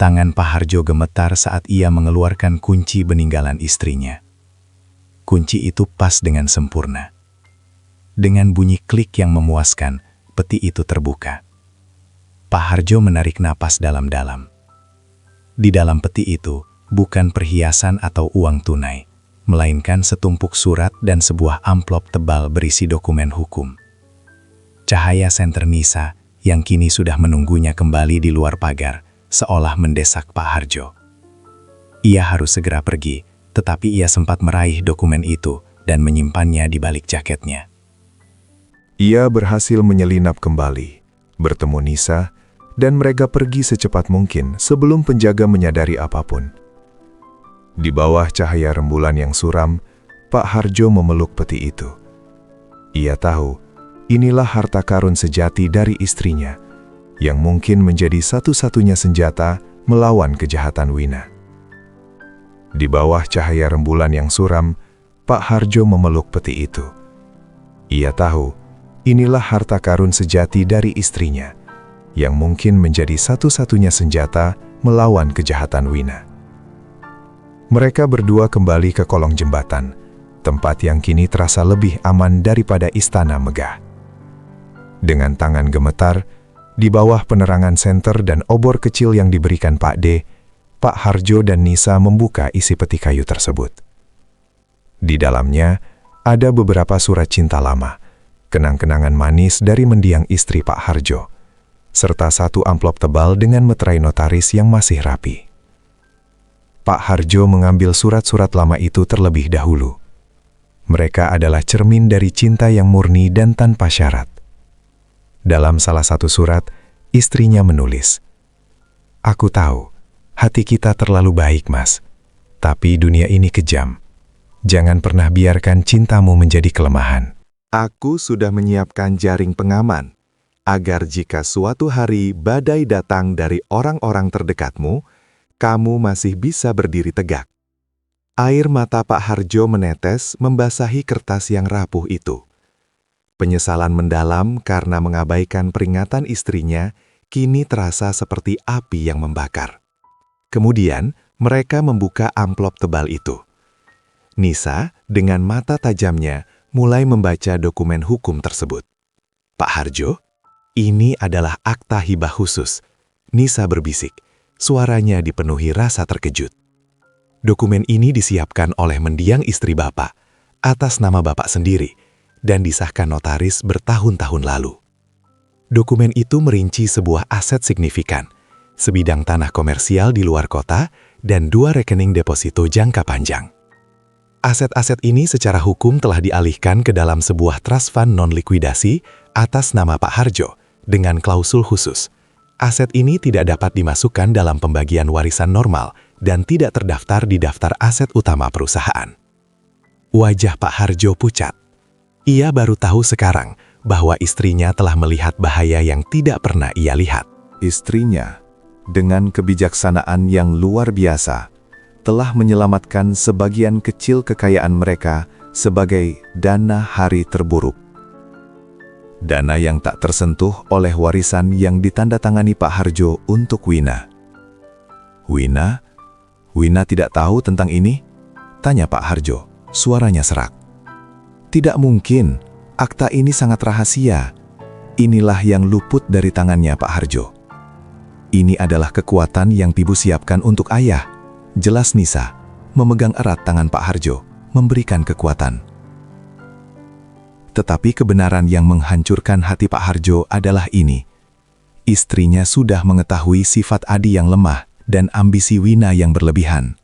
Tangan Pak Harjo gemetar saat ia mengeluarkan kunci peninggalan istrinya. Kunci itu pas dengan sempurna. Dengan bunyi klik yang memuaskan, peti itu terbuka. Pak Harjo menarik napas dalam-dalam. Di dalam peti itu, bukan perhiasan atau uang tunai, melainkan setumpuk surat dan sebuah amplop tebal berisi dokumen hukum. Cahaya senter Nisa, yang kini sudah menunggunya kembali di luar pagar, seolah mendesak Pak Harjo. Ia harus segera pergi, tetapi ia sempat meraih dokumen itu dan menyimpannya di balik jaketnya. Ia berhasil menyelinap kembali, bertemu Nisa, dan mereka pergi secepat mungkin sebelum penjaga menyadari apapun. Di bawah cahaya rembulan yang suram, Pak Harjo memeluk peti itu. Ia tahu, inilah harta karun sejati dari istrinya, yang mungkin menjadi satu-satunya senjata melawan kejahatan Wina. Di bawah cahaya rembulan yang suram, Pak Harjo memeluk peti itu. Ia tahu, inilah harta karun sejati dari istrinya, yang mungkin menjadi satu-satunya senjata melawan kejahatan Wina. Mereka berdua kembali ke kolong jembatan, tempat yang kini terasa lebih aman daripada istana megah. Dengan tangan gemetar, di bawah penerangan senter dan obor kecil yang diberikan Pak D, Pak Harjo dan Nisa membuka isi peti kayu tersebut. Di dalamnya, ada beberapa surat cinta lama, kenang-kenangan manis dari mendiang istri Pak Harjo, serta satu amplop tebal dengan meterai notaris yang masih rapi. Pak Harjo mengambil surat-surat lama itu terlebih dahulu. Mereka adalah cermin dari cinta yang murni dan tanpa syarat. Dalam salah satu surat, istrinya menulis, "Aku tahu, hati kita terlalu baik, Mas. Tapi dunia ini kejam. Jangan pernah biarkan cintamu menjadi kelemahan. Aku sudah menyiapkan jaring pengaman, agar jika suatu hari badai datang dari orang-orang terdekatmu, kamu masih bisa berdiri tegak." Air mata Pak Harjo menetes membasahi kertas yang rapuh itu. Penyesalan mendalam karena mengabaikan peringatan istrinya kini terasa seperti api yang membakar. Kemudian, mereka membuka amplop tebal itu. Nisa, dengan mata tajamnya, mulai membaca dokumen hukum tersebut. "Pak Harjo, ini adalah akta hibah khusus." Nisa berbisik, suaranya dipenuhi rasa terkejut. Dokumen ini disiapkan oleh mendiang istri Bapak, atas nama Bapak sendiri, dan disahkan notaris bertahun-tahun lalu. Dokumen itu merinci sebuah aset signifikan, sebidang tanah komersial di luar kota, dan 2 rekening deposito jangka panjang. Aset-aset ini secara hukum telah dialihkan ke dalam sebuah trust fund non-likuidasi atas nama Pak Harjo, dengan klausul khusus. Aset ini tidak dapat dimasukkan dalam pembagian warisan normal dan tidak terdaftar di daftar aset utama perusahaan. Wajah Pak Harjo pucat. Ia baru tahu sekarang bahwa istrinya telah melihat bahaya yang tidak pernah ia lihat. Istrinya, dengan kebijaksanaan yang luar biasa, telah menyelamatkan sebagian kecil kekayaan mereka sebagai dana hari terburuk. Dana yang tak tersentuh oleh warisan yang ditandatangani Pak Harjo untuk Wina. Wina tidak tahu tentang ini? Tanya Pak Harjo, suaranya serak. Tidak mungkin, akta ini sangat rahasia. Inilah yang luput dari tangannya Pak Harjo. Ini adalah kekuatan yang Ibu siapkan untuk ayah. Jelas Nisa, memegang erat tangan Pak Harjo, memberikan kekuatan. Tetapi kebenaran yang menghancurkan hati Pak Harjo adalah ini. Istrinya sudah mengetahui sifat Adi yang lemah dan ambisi Wina yang berlebihan.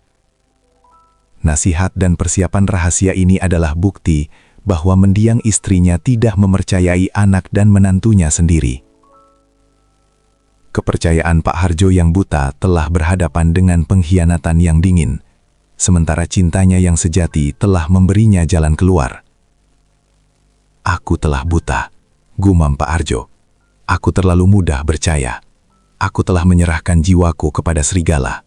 Nasihat dan persiapan rahasia ini adalah bukti bahwa mendiang istrinya tidak mempercayai anak dan menantunya sendiri. Kepercayaan Pak Harjo yang buta telah berhadapan dengan pengkhianatan yang dingin, sementara cintanya yang sejati telah memberinya jalan keluar. "Aku telah buta," gumam Pak Harjo. "Aku terlalu mudah percaya. Aku telah menyerahkan jiwaku kepada serigala."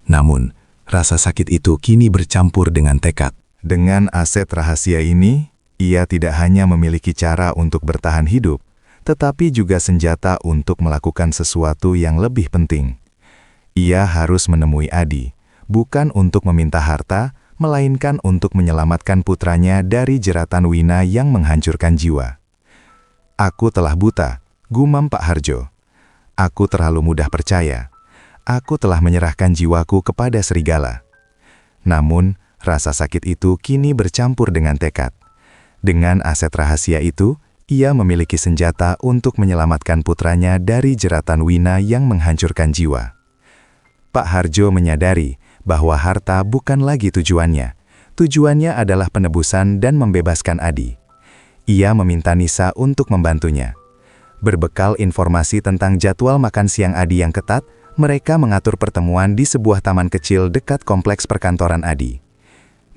Namun, rasa sakit itu kini bercampur dengan tekad. Dengan aset rahasia ini, ia tidak hanya memiliki cara untuk bertahan hidup, tetapi juga senjata untuk melakukan sesuatu yang lebih penting. Ia harus menemui Adi, bukan untuk meminta harta, melainkan untuk menyelamatkan putranya dari jeratan Wina yang menghancurkan jiwa. "Aku telah buta," gumam Pak Harjo. "Aku terlalu mudah percaya. Aku telah menyerahkan jiwaku kepada serigala." Namun, rasa sakit itu kini bercampur dengan tekad. Dengan aset rahasia itu, ia memiliki senjata untuk menyelamatkan putranya dari jeratan Wina yang menghancurkan jiwa. Pak Harjo menyadari bahwa harta bukan lagi tujuannya. Tujuannya adalah penebusan dan membebaskan Adi. Ia meminta Nisa untuk membantunya. Berbekal informasi tentang jadwal makan siang Adi yang ketat, mereka mengatur pertemuan di sebuah taman kecil dekat kompleks perkantoran Adi.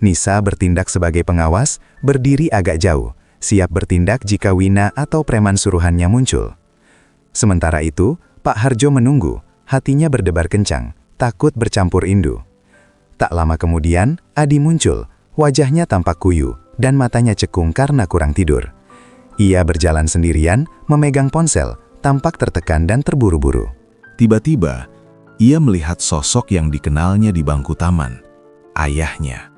Nisa bertindak sebagai pengawas, berdiri agak jauh, siap bertindak jika Wina atau preman suruhannya muncul. Sementara itu, Pak Harjo menunggu, hatinya berdebar kencang, takut bercampur indu. Tak lama kemudian, Adi muncul, wajahnya tampak kuyu, dan matanya cekung karena kurang tidur. Ia berjalan sendirian, memegang ponsel, tampak tertekan dan terburu-buru. Tiba-tiba, ia melihat sosok yang dikenalnya di bangku taman, ayahnya.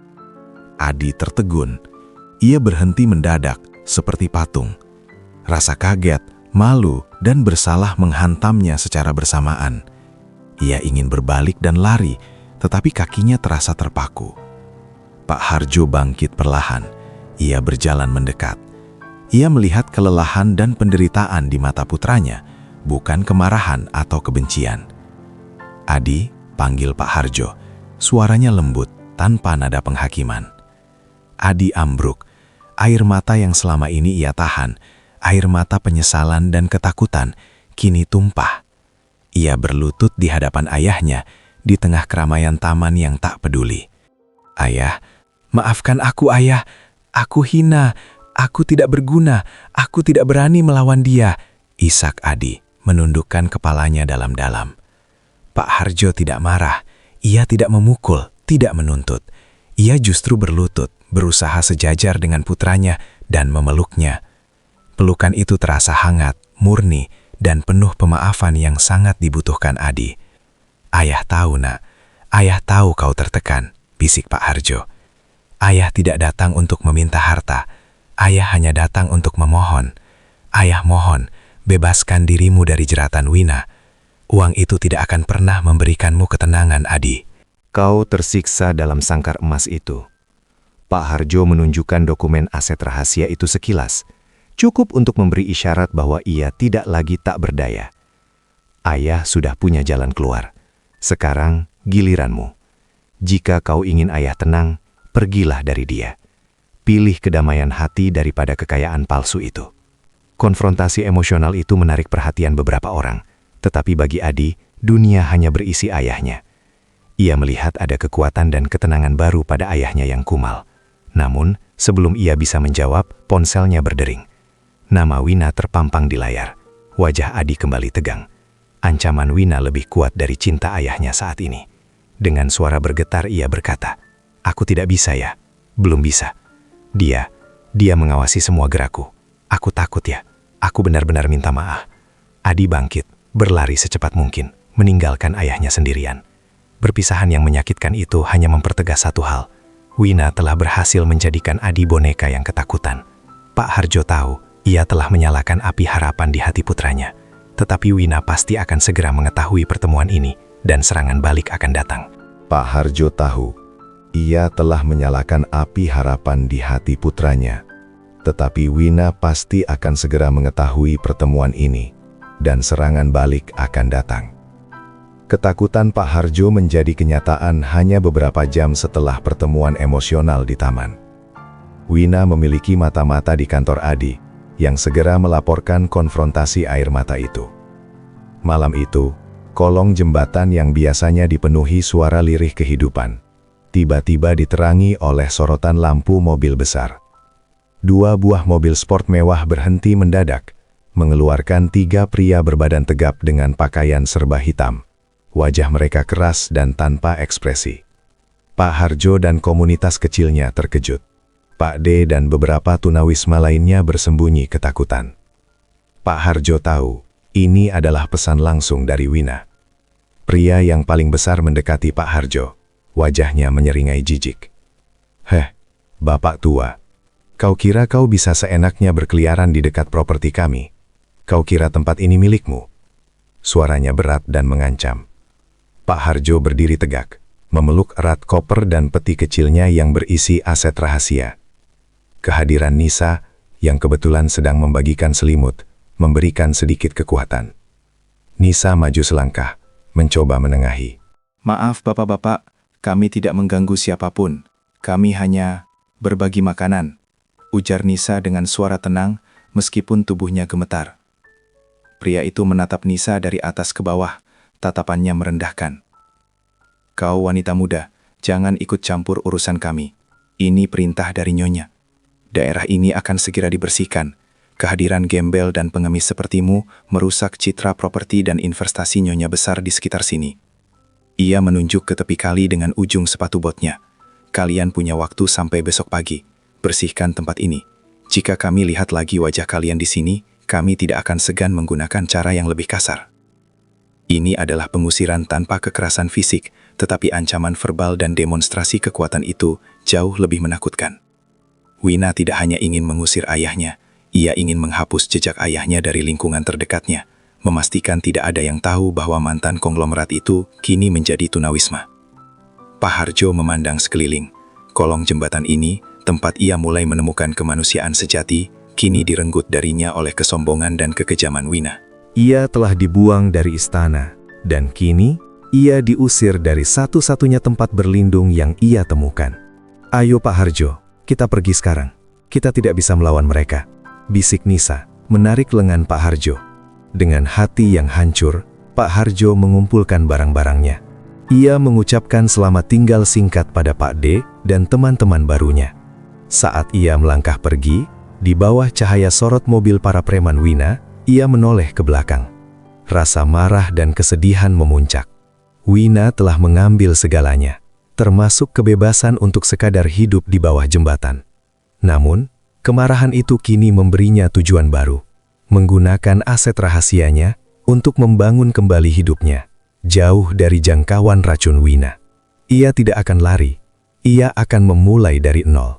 Adi tertegun. Ia berhenti mendadak, seperti patung. Rasa kaget, malu, dan bersalah menghantamnya secara bersamaan. Ia ingin berbalik dan lari, tetapi kakinya terasa terpaku. Pak Harjo bangkit perlahan. Ia berjalan mendekat. Ia melihat kelelahan dan penderitaan di mata putranya, bukan kemarahan atau kebencian. "Adi," panggil Pak Harjo. Suaranya lembut, tanpa nada penghakiman. Adi ambruk. Air mata yang selama ini ia tahan, air mata penyesalan dan ketakutan, kini tumpah. Ia berlutut di hadapan ayahnya, di tengah keramaian taman yang tak peduli. "Ayah, maafkan aku ayah. Aku hina, aku tidak berguna, aku tidak berani melawan dia," isak Adi, menundukkan kepalanya dalam-dalam. Pak Harjo tidak marah, ia tidak memukul, tidak menuntut. Ia justru berlutut, berusaha sejajar dengan putranya dan memeluknya. Pelukan itu terasa hangat, murni, dan penuh pemaafan yang sangat dibutuhkan Adi. "Ayah tahu, Nak. Ayah tahu kau tertekan," bisik Pak Harjo. "Ayah tidak datang untuk meminta harta. Ayah hanya datang untuk memohon. Ayah mohon, bebaskan dirimu dari jeratan Wina. Uang itu tidak akan pernah memberikanmu ketenangan, Adi." Kau tersiksa dalam sangkar emas itu. Pak Harjo menunjukkan dokumen aset rahasia itu sekilas, cukup untuk memberi isyarat bahwa ia tidak lagi tak berdaya. Ayah sudah punya jalan keluar. Sekarang giliranmu. Jika kau ingin ayah tenang, pergilah dari dia. Pilih kedamaian hati daripada kekayaan palsu itu. Konfrontasi emosional itu menarik perhatian beberapa orang, tetapi bagi Adi, dunia hanya berisi ayahnya. Ia melihat ada kekuatan dan ketenangan baru pada ayahnya yang kumal. Namun, sebelum ia bisa menjawab, ponselnya berdering. Nama Wina terpampang di layar. Wajah Adi kembali tegang. Ancaman Wina lebih kuat dari cinta ayahnya saat ini. Dengan suara bergetar ia berkata, "Aku tidak bisa ya, belum bisa. Dia mengawasi semua gerakku. Aku takut ya, aku benar-benar minta maaf." Adi bangkit, berlari secepat mungkin, meninggalkan ayahnya sendirian. Perpisahan yang menyakitkan itu hanya mempertegas satu hal. Wina telah berhasil menjadikan Adi boneka yang ketakutan. Pak Harjo tahu, ia telah menyalakan api harapan di hati putranya. Tetapi Wina pasti akan segera mengetahui pertemuan ini, dan serangan balik akan datang. Pak Harjo tahu, ia telah menyalakan api harapan di hati putranya. Tetapi Wina pasti akan segera mengetahui pertemuan ini, dan serangan balik akan datang. Ketakutan Pak Harjo menjadi kenyataan hanya beberapa jam setelah pertemuan emosional di taman. Wina memiliki mata-mata di kantor Adi, yang segera melaporkan konfrontasi air mata itu. Malam itu, kolong jembatan yang biasanya dipenuhi suara lirih kehidupan, tiba-tiba diterangi oleh sorotan lampu mobil besar. 2 buah mobil sport mewah berhenti mendadak, mengeluarkan 3 pria berbadan tegap dengan pakaian serba hitam. Wajah mereka keras dan tanpa ekspresi. Pak Harjo dan komunitas kecilnya terkejut. Pak D dan beberapa tunawisma lainnya bersembunyi ketakutan. Pak Harjo tahu, ini adalah pesan langsung dari Wina. Pria yang paling besar mendekati Pak Harjo. Wajahnya menyeringai jijik. "Heh, Bapak tua. Kau kira kau bisa seenaknya berkeliaran di dekat properti kami? Kau kira tempat ini milikmu?" Suaranya berat dan mengancam. Pak Harjo berdiri tegak, memeluk erat koper dan peti kecilnya yang berisi aset rahasia. Kehadiran Nisa, yang kebetulan sedang membagikan selimut, memberikan sedikit kekuatan. Nisa maju selangkah, mencoba menengahi. "Maaf bapak-bapak, kami tidak mengganggu siapapun. Kami hanya berbagi makanan," ujar Nisa dengan suara tenang meskipun tubuhnya gemetar. Pria itu menatap Nisa dari atas ke bawah, tatapannya merendahkan. "Kau wanita muda, jangan ikut campur urusan kami. Ini perintah dari Nyonya. Daerah ini akan segera dibersihkan. Kehadiran gembel dan pengemis sepertimu merusak citra properti dan investasi Nyonya besar di sekitar sini." Ia menunjuk ke tepi kali dengan ujung sepatu botnya. "Kalian punya waktu sampai besok pagi. Bersihkan tempat ini. Jika kami lihat lagi wajah kalian di sini, kami tidak akan segan menggunakan cara yang lebih kasar." Ini adalah pengusiran tanpa kekerasan fisik, tetapi ancaman verbal dan demonstrasi kekuatan itu jauh lebih menakutkan. Wina tidak hanya ingin mengusir ayahnya, ia ingin menghapus jejak ayahnya dari lingkungan terdekatnya, memastikan tidak ada yang tahu bahwa mantan konglomerat itu kini menjadi tunawisma. Pak Harjo memandang sekeliling. Kolong jembatan ini, tempat ia mulai menemukan kemanusiaan sejati, kini direnggut darinya oleh kesombongan dan kekejaman Wina. Ia telah dibuang dari istana, dan kini Ia diusir dari satu-satunya tempat berlindung yang ia temukan. "Ayo Pak Harjo, kita pergi sekarang. Kita tidak bisa melawan mereka," bisik Nisa, menarik lengan Pak Harjo. Dengan hati yang hancur, Pak Harjo mengumpulkan barang-barangnya. Ia mengucapkan selamat tinggal singkat pada Pak D dan teman-teman barunya. Saat ia melangkah pergi, di bawah cahaya sorot mobil para preman Wina, ia menoleh ke belakang. Rasa marah dan kesedihan memuncak. Wina telah mengambil segalanya, termasuk kebebasan untuk sekadar hidup di bawah jembatan. Namun, kemarahan itu kini memberinya tujuan baru, menggunakan aset rahasianya untuk membangun kembali hidupnya, jauh dari jangkauan racun Wina. Ia tidak akan lari, ia akan memulai dari nol.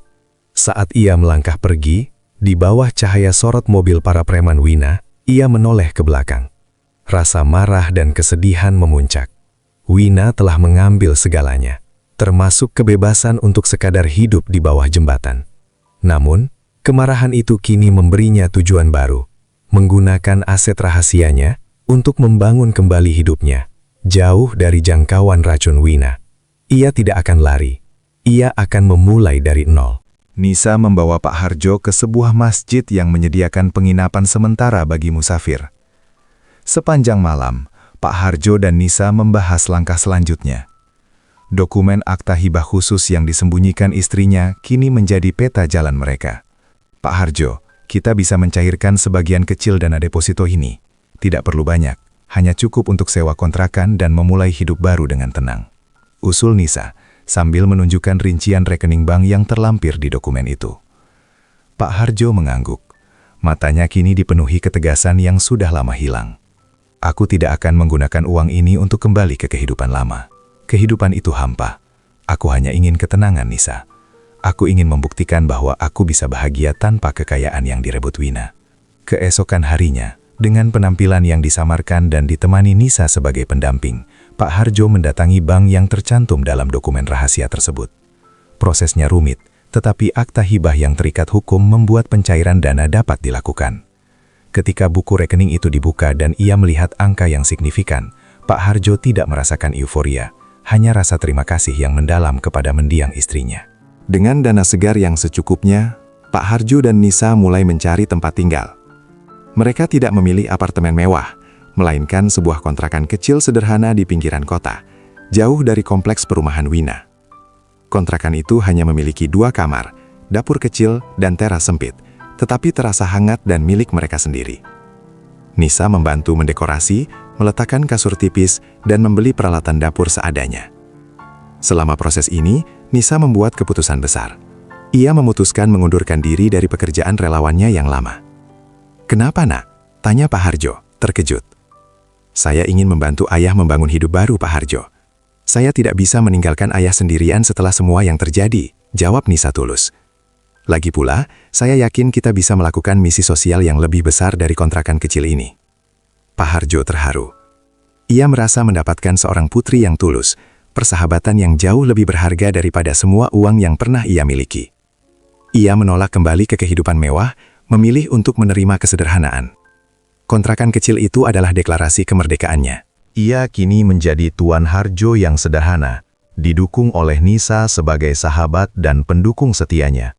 Saat ia melangkah pergi, di bawah cahaya sorot mobil para preman Wina, ia menoleh ke belakang. Rasa marah dan kesedihan memuncak. Wina telah mengambil segalanya, termasuk kebebasan untuk sekadar hidup di bawah jembatan. Namun, kemarahan itu kini memberinya tujuan baru, menggunakan aset rahasianya untuk membangun kembali hidupnya, jauh dari jangkauan racun Wina. Ia tidak akan lari, ia akan memulai dari nol. Nisa membawa Pak Harjo ke sebuah masjid yang menyediakan penginapan sementara bagi musafir. Sepanjang malam, Pak Harjo dan Nisa membahas langkah selanjutnya. Dokumen akta hibah khusus yang disembunyikan istrinya kini menjadi peta jalan mereka. "Pak Harjo, kita bisa mencairkan sebagian kecil dana deposito ini. Tidak perlu banyak, hanya cukup untuk sewa kontrakan dan memulai hidup baru dengan tenang," usul Nisa, sambil menunjukkan rincian rekening bank yang terlampir di dokumen itu. Pak Harjo mengangguk. Matanya kini dipenuhi ketegasan yang sudah lama hilang. "Aku tidak akan menggunakan uang ini untuk kembali ke kehidupan lama. Kehidupan itu hampa. Aku hanya ingin ketenangan, Nisa. Aku ingin membuktikan bahwa aku bisa bahagia tanpa kekayaan yang direbut Wina." Keesokan harinya, dengan penampilan yang disamarkan dan ditemani Nisa sebagai pendamping, Pak Harjo mendatangi bank yang tercantum dalam dokumen rahasia tersebut. Prosesnya rumit, tetapi akta hibah yang terikat hukum membuat pencairan dana dapat dilakukan. Ketika buku rekening itu dibuka dan ia melihat angka yang signifikan, Pak Harjo tidak merasakan euforia, hanya rasa terima kasih yang mendalam kepada mendiang istrinya. Dengan dana segar yang secukupnya, Pak Harjo dan Nisa mulai mencari tempat tinggal. Mereka tidak memilih apartemen mewah, melainkan sebuah kontrakan kecil sederhana di pinggiran kota, jauh dari kompleks perumahan Wina. Kontrakan itu hanya memiliki 2 kamar, dapur kecil, dan teras sempit, tetapi terasa hangat dan milik mereka sendiri. Nisa membantu mendekorasi, meletakkan kasur tipis, dan membeli peralatan dapur seadanya. Selama proses ini, Nisa membuat keputusan besar. Ia memutuskan mengundurkan diri dari pekerjaan relawannya yang lama. "Kenapa, Nak?" tanya Pak Harjo, terkejut. "Saya ingin membantu ayah membangun hidup baru, Pak Harjo. Saya tidak bisa meninggalkan ayah sendirian setelah semua yang terjadi," jawab Nisa tulus. "Lagi pula, saya yakin kita bisa melakukan misi sosial yang lebih besar dari kontrakan kecil ini." Pak Harjo terharu. Ia merasa mendapatkan seorang putri yang tulus, persahabatan yang jauh lebih berharga daripada semua uang yang pernah ia miliki. Ia menolak kembali ke kehidupan mewah, memilih untuk menerima kesederhanaan. Kontrakan kecil itu adalah deklarasi kemerdekaannya. Ia kini menjadi Tuan Harjo yang sederhana, didukung oleh Nisa sebagai sahabat dan pendukung setianya.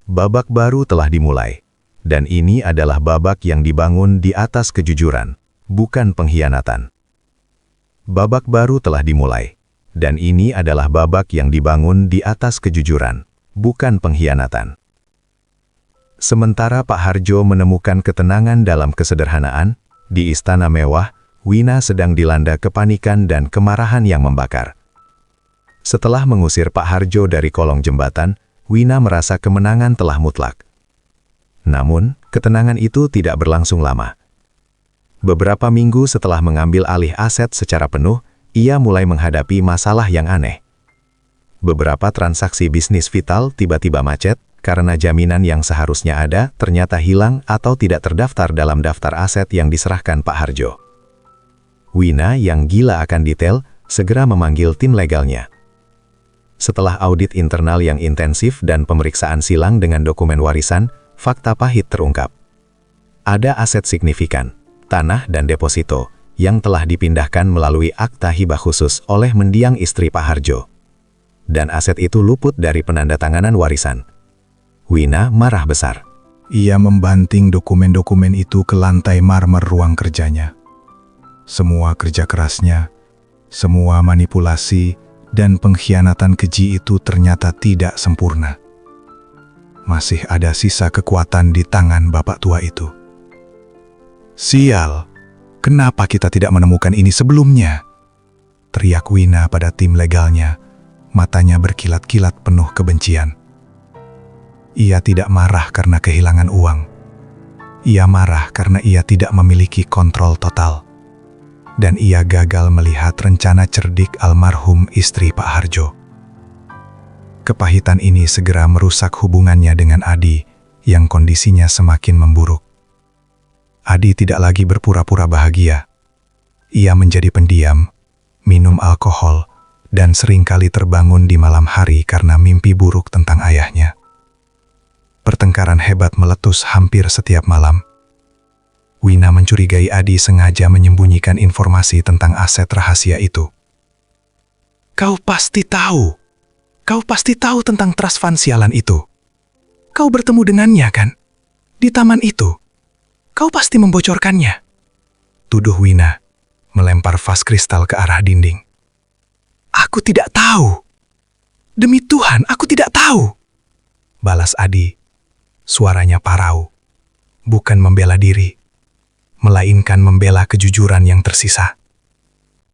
Babak baru telah dimulai, dan ini adalah babak yang dibangun di atas kejujuran, bukan pengkhianatan. Babak baru telah dimulai, dan ini adalah babak yang dibangun di atas kejujuran, bukan pengkhianatan. Sementara Pak Harjo menemukan ketenangan dalam kesederhanaan, di istana mewah, Wina sedang dilanda kepanikan dan kemarahan yang membakar. Setelah mengusir Pak Harjo dari kolong jembatan, Wina merasa kemenangan telah mutlak. Namun, ketenangan itu tidak berlangsung lama. Beberapa minggu setelah mengambil alih aset secara penuh, ia mulai menghadapi masalah yang aneh. Beberapa transaksi bisnis vital tiba-tiba macet, karena jaminan yang seharusnya ada ternyata hilang atau tidak terdaftar dalam daftar aset yang diserahkan Pak Harjo. Wina yang gila akan detail, segera memanggil tim legalnya. Setelah audit internal yang intensif dan pemeriksaan silang dengan dokumen warisan, fakta pahit terungkap. Ada aset signifikan, tanah dan deposito, yang telah dipindahkan melalui akta hibah khusus oleh mendiang istri Pak Harjo. Dan aset itu luput dari penandatanganan warisan. Wina marah besar. Ia membanting dokumen-dokumen itu ke lantai marmer ruang kerjanya. Semua kerja kerasnya, semua manipulasi dan pengkhianatan keji itu ternyata tidak sempurna. Masih ada sisa kekuatan di tangan bapak tua itu. Sial, kenapa kita tidak menemukan ini sebelumnya? Teriak Wina pada tim legalnya, matanya berkilat-kilat penuh kebencian. Ia tidak marah karena kehilangan uang. Ia marah karena ia tidak memiliki kontrol total. Dan ia gagal melihat rencana cerdik almarhum istri Pak Harjo. Kepahitan ini segera merusak hubungannya dengan Adi yang kondisinya semakin memburuk. Adi tidak lagi berpura-pura bahagia. Ia menjadi pendiam, minum alkohol, dan seringkali terbangun di malam hari karena mimpi buruk tentang ayahnya. Pertengkaran hebat meletus hampir setiap malam. Wina mencurigai Adi sengaja menyembunyikan informasi tentang aset rahasia itu. Kau pasti tahu. Kau pasti tahu tentang transvan sialan itu. Kau bertemu dengannya kan? Di taman itu. Kau pasti membocorkannya. Tuduh Wina, melempar vas kristal ke arah dinding. Aku tidak tahu. Demi Tuhan, aku tidak tahu. Balas Adi, suaranya parau. Bukan membela diri, melainkan membela kejujuran yang tersisa.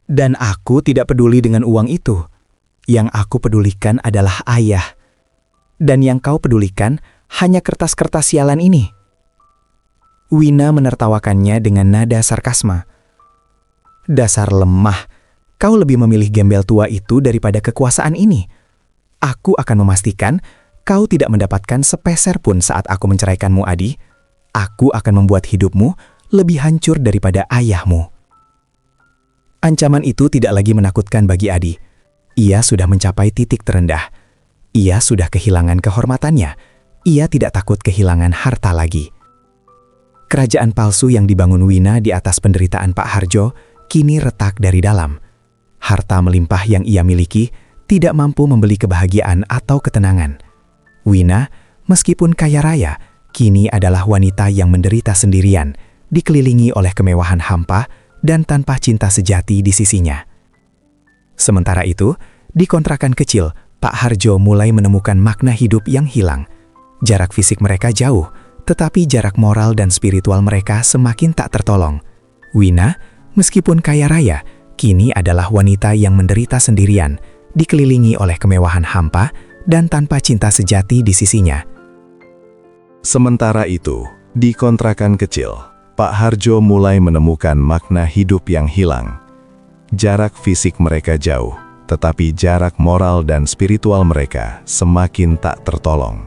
Dan aku tidak peduli dengan uang itu. Yang aku pedulikan adalah ayah. Dan yang kau pedulikan hanya kertas-kertas sialan ini. Wina menertawakannya dengan nada sarkasma. Dasar lemah, kau lebih memilih gembel tua itu daripada kekuasaan ini. Aku akan memastikan kau tidak mendapatkan sepeser pun saat aku menceraikanmu, Adi. Aku akan membuat hidupmu lebih hancur daripada ayahmu. Ancaman itu tidak lagi menakutkan bagi Adi. Ia sudah mencapai titik terendah. Ia sudah kehilangan kehormatannya. Ia tidak takut kehilangan harta lagi. Kerajaan palsu yang dibangun Wina di atas penderitaan Pak Harjo kini retak dari dalam. Harta melimpah yang ia miliki tidak mampu membeli kebahagiaan atau ketenangan. Wina, meskipun kaya raya, kini adalah wanita yang menderita sendirian, dikelilingi oleh kemewahan hampa dan tanpa cinta sejati di sisinya. Sementara itu, di kontrakan kecil, Pak Harjo mulai menemukan makna hidup yang hilang. Jarak fisik mereka jauh, tetapi jarak moral dan spiritual mereka semakin tak tertolong. Wina, meskipun kaya raya, kini adalah wanita yang menderita sendirian, dikelilingi oleh kemewahan hampa dan tanpa cinta sejati di sisinya. Sementara itu, di kontrakan kecil, Pak Harjo mulai menemukan makna hidup yang hilang. Jarak fisik mereka jauh, tetapi jarak moral dan spiritual mereka semakin tak tertolong.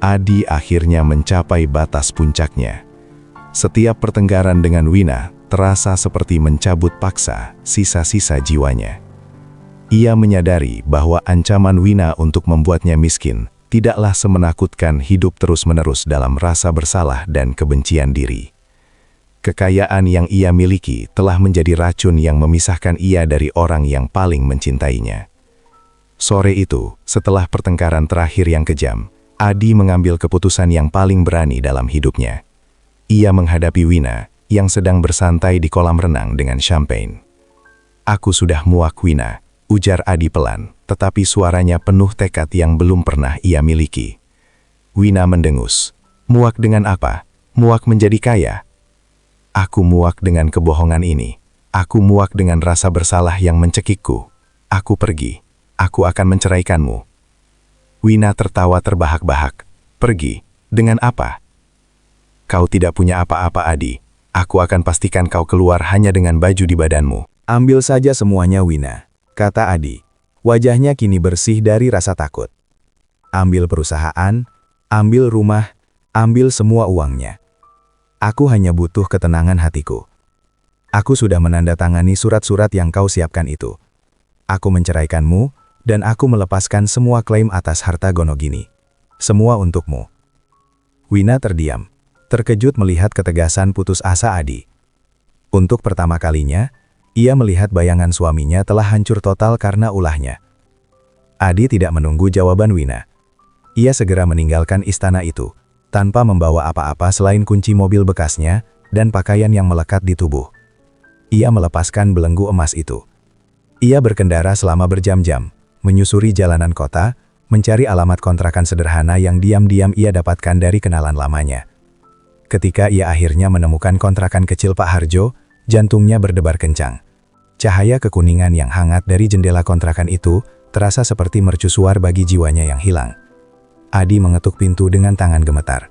Adi akhirnya mencapai batas puncaknya. Setiap pertengkaran dengan Wina terasa seperti mencabut paksa sisa-sisa jiwanya. Ia menyadari bahwa ancaman Wina untuk membuatnya miskin tidaklah semenakutkan hidup terus-menerus dalam rasa bersalah dan kebencian diri. Kekayaan yang ia miliki telah menjadi racun yang memisahkan ia dari orang yang paling mencintainya. Sore itu, setelah pertengkaran terakhir yang kejam, Adi mengambil keputusan yang paling berani dalam hidupnya. Ia menghadapi Wina, yang sedang bersantai di kolam renang dengan champagne. "Aku sudah muak, Wina," ujar Adi pelan, tetapi suaranya penuh tekad yang belum pernah ia miliki. Wina mendengus. "Muak dengan apa? Muak menjadi kaya?" "Aku muak dengan kebohongan ini. Aku muak dengan rasa bersalah yang mencekikku. Aku pergi. Aku akan menceraikanmu." Wina tertawa terbahak-bahak. "Pergi? Dengan apa?" "Kau tidak punya apa-apa, Adi. Aku akan pastikan kau keluar hanya dengan baju di badanmu." "Ambil saja semuanya, Wina," kata Adi. Wajahnya kini bersih dari rasa takut. "Ambil perusahaan, ambil rumah, ambil semua uangnya. Aku hanya butuh ketenangan hatiku. Aku sudah menandatangani surat-surat yang kau siapkan itu. Aku menceraikanmu, dan aku melepaskan semua klaim atas harta Gonogini. Semua untukmu." Wina terdiam, terkejut melihat ketegasan putus asa Adi. Untuk pertama kalinya, ia melihat bayangan suaminya telah hancur total karena ulahnya. Adi tidak menunggu jawaban Wina. Ia segera meninggalkan istana itu, tanpa membawa apa-apa selain kunci mobil bekasnya dan pakaian yang melekat di tubuh. Ia melepaskan belenggu emas itu. Ia berkendara selama berjam-jam, menyusuri jalanan kota, mencari alamat kontrakan sederhana yang diam-diam ia dapatkan dari kenalan lamanya. Ketika ia akhirnya menemukan kontrakan kecil Pak Harjo, jantungnya berdebar kencang. Cahaya kekuningan yang hangat dari jendela kontrakan itu terasa seperti mercusuar bagi jiwanya yang hilang. Adi mengetuk pintu dengan tangan gemetar.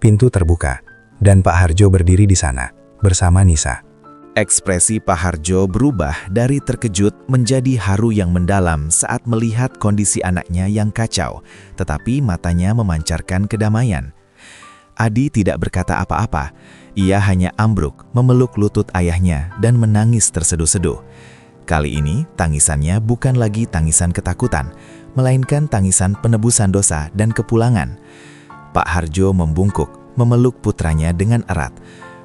Pintu terbuka, dan Pak Harjo berdiri di sana, bersama Nisa. Ekspresi Pak Harjo berubah dari terkejut menjadi haru yang mendalam saat melihat kondisi anaknya yang kacau, tetapi matanya memancarkan kedamaian. Adi tidak berkata apa-apa. Ia hanya ambruk memeluk lutut ayahnya dan menangis terseduh-seduh. Kali ini tangisannya bukan lagi tangisan ketakutan, melainkan tangisan penebusan dosa dan kepulangan. Pak Harjo membungkuk, memeluk putranya dengan erat.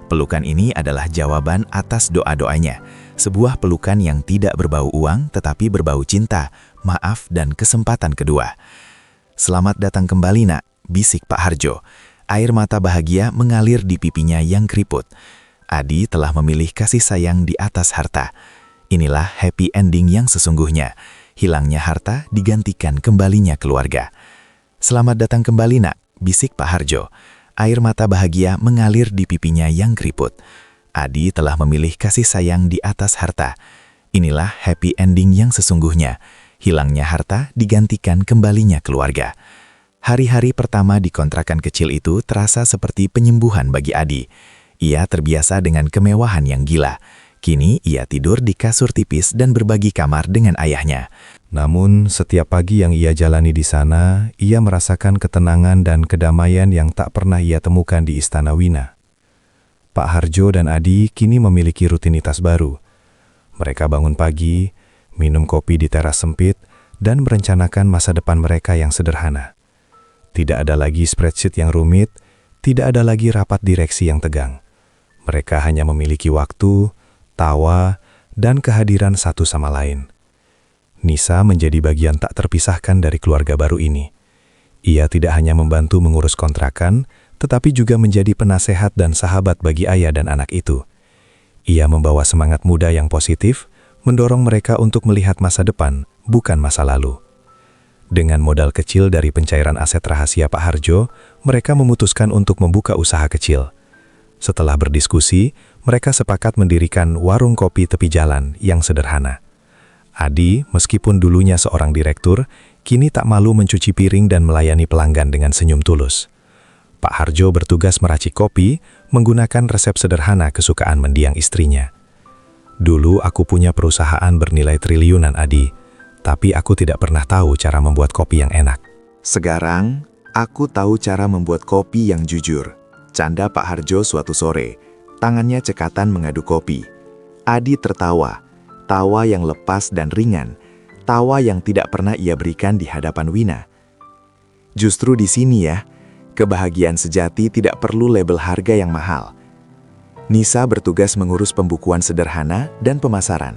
Pelukan ini adalah jawaban atas doa-doanya, sebuah pelukan yang tidak berbau uang tetapi berbau cinta, maaf dan kesempatan kedua. "Selamat datang kembali, Nak," bisik Pak Harjo. Air mata bahagia mengalir di pipinya yang keriput. Adi telah memilih kasih sayang di atas harta. Inilah happy ending yang sesungguhnya. Hilangnya harta digantikan kembalinya keluarga. "Selamat datang kembali, Nak," bisik Pak Harjo. Air mata bahagia mengalir di pipinya yang keriput. Adi telah memilih kasih sayang di atas harta. Inilah happy ending yang sesungguhnya. Hilangnya harta digantikan kembalinya keluarga. Hari-hari pertama di kontrakan kecil itu terasa seperti penyembuhan bagi Adi. Ia terbiasa dengan kemewahan yang gila. Kini ia tidur di kasur tipis dan berbagi kamar dengan ayahnya. Namun, setiap pagi yang ia jalani di sana, ia merasakan ketenangan dan kedamaian yang tak pernah ia temukan di Istana Wina. Pak Harjo dan Adi kini memiliki rutinitas baru. Mereka bangun pagi, minum kopi di teras sempit, dan merencanakan masa depan mereka yang sederhana. Tidak ada lagi spreadsheet yang rumit, tidak ada lagi rapat direksi yang tegang. Mereka hanya memiliki waktu, tawa, dan kehadiran satu sama lain. Nisa menjadi bagian tak terpisahkan dari keluarga baru ini. Ia tidak hanya membantu mengurus kontrakan, tetapi juga menjadi penasehat dan sahabat bagi ayah dan anak itu. Ia membawa semangat muda yang positif, mendorong mereka untuk melihat masa depan, bukan masa lalu. Dengan modal kecil dari pencairan aset rahasia Pak Harjo, mereka memutuskan untuk membuka usaha kecil. Setelah berdiskusi, mereka sepakat mendirikan warung kopi tepi jalan yang sederhana. Adi, meskipun dulunya seorang direktur, kini tak malu mencuci piring dan melayani pelanggan dengan senyum tulus. Pak Harjo bertugas meracik kopi, menggunakan resep sederhana kesukaan mendiang istrinya. "Dulu aku punya perusahaan bernilai triliunan, Adi, tapi aku tidak pernah tahu cara membuat kopi yang enak. Sekarang, aku tahu cara membuat kopi yang jujur," canda Pak Harjo suatu sore. Tangannya cekatan mengaduk kopi. Adi tertawa, tawa yang lepas dan ringan, tawa yang tidak pernah ia berikan di hadapan Wina. Justru di sini ya, kebahagiaan sejati tidak perlu label harga yang mahal. Nisa bertugas mengurus pembukuan sederhana dan pemasaran.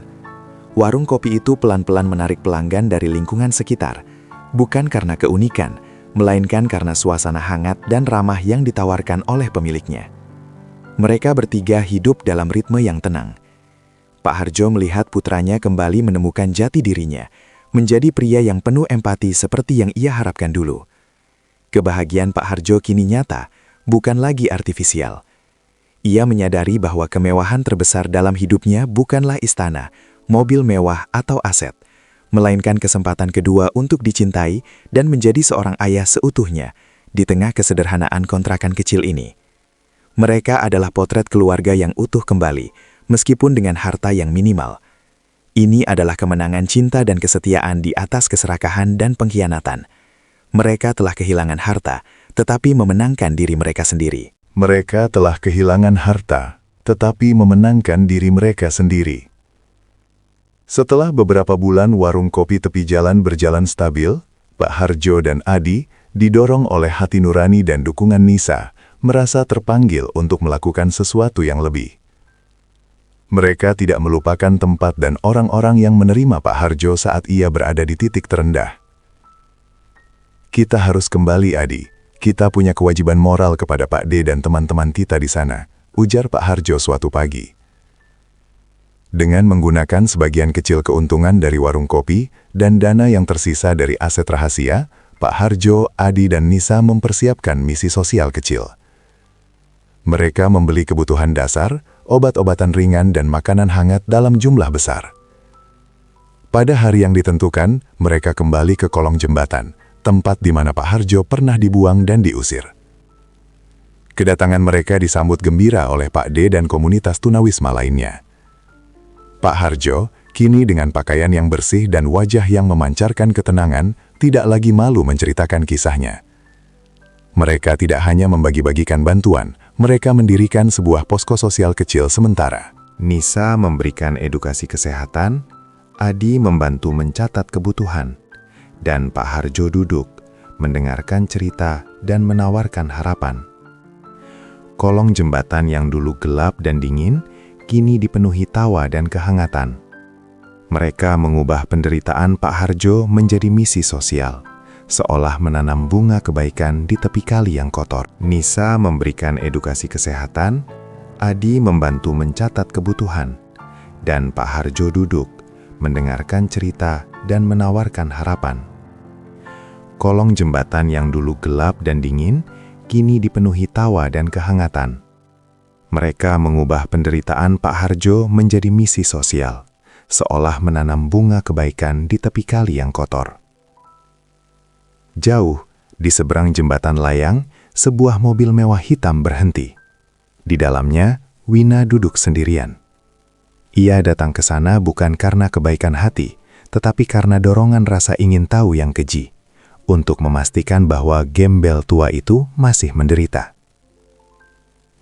Warung kopi itu pelan-pelan menarik pelanggan dari lingkungan sekitar, bukan karena keunikan, melainkan karena suasana hangat dan ramah yang ditawarkan oleh pemiliknya. Mereka bertiga hidup dalam ritme yang tenang. Pak Harjo melihat putranya kembali menemukan jati dirinya, menjadi pria yang penuh empati seperti yang ia harapkan dulu. Kebahagiaan Pak Harjo kini nyata, bukan lagi artifisial. Ia menyadari bahwa kemewahan terbesar dalam hidupnya bukanlah istana, mobil mewah atau aset, melainkan kesempatan kedua untuk dicintai dan menjadi seorang ayah seutuhnya di tengah kesederhanaan kontrakan kecil ini. Mereka adalah potret keluarga yang utuh kembali, meskipun dengan harta yang minimal. Ini adalah kemenangan cinta dan kesetiaan di atas keserakahan dan pengkhianatan. Mereka telah kehilangan harta, tetapi memenangkan diri mereka sendiri. Mereka telah kehilangan harta, tetapi memenangkan diri mereka sendiri. Setelah beberapa bulan warung kopi tepi jalan berjalan stabil, Pak Harjo dan Adi, didorong oleh hati nurani dan dukungan Nisa, merasa terpanggil untuk melakukan sesuatu yang lebih. Mereka tidak melupakan tempat dan orang-orang yang menerima Pak Harjo saat ia berada di titik terendah. Kita harus kembali, Adi. Kita punya kewajiban moral kepada Pak D dan teman-teman kita di sana, ujar Pak Harjo suatu pagi. Dengan menggunakan sebagian kecil keuntungan dari warung kopi dan dana yang tersisa dari aset rahasia, Pak Harjo, Adi, dan Nisa mempersiapkan misi sosial kecil. Mereka membeli kebutuhan dasar, obat-obatan ringan dan makanan hangat dalam jumlah besar. Pada hari yang ditentukan, mereka kembali ke kolong jembatan, tempat di mana Pak Harjo pernah dibuang dan diusir. Kedatangan mereka disambut gembira oleh Pak D dan komunitas tunawisma lainnya. Pak Harjo, kini dengan pakaian yang bersih dan wajah yang memancarkan ketenangan, tidak lagi malu menceritakan kisahnya. Mereka tidak hanya membagi-bagikan bantuan, mereka mendirikan sebuah posko sosial kecil sementara. Nisa memberikan edukasi kesehatan, Adi membantu mencatat kebutuhan, dan Pak Harjo duduk, mendengarkan cerita dan menawarkan harapan. Kolong jembatan yang dulu gelap dan dingin, kini dipenuhi tawa dan kehangatan. Mereka mengubah penderitaan Pak Harjo menjadi misi sosial, seolah menanam bunga kebaikan di tepi kali yang kotor. Nisa memberikan edukasi kesehatan, Adi membantu mencatat kebutuhan, dan Pak Harjo duduk, mendengarkan cerita dan menawarkan harapan. Kolong jembatan yang dulu gelap dan dingin, kini dipenuhi tawa dan kehangatan. Mereka mengubah penderitaan Pak Harjo menjadi misi sosial, seolah menanam bunga kebaikan di tepi kali yang kotor. Jauh, di seberang jembatan layang, sebuah mobil mewah hitam berhenti. Di dalamnya, Wina duduk sendirian. Ia datang ke sana bukan karena kebaikan hati, tetapi karena dorongan rasa ingin tahu yang keji, untuk memastikan bahwa gembel tua itu masih menderita.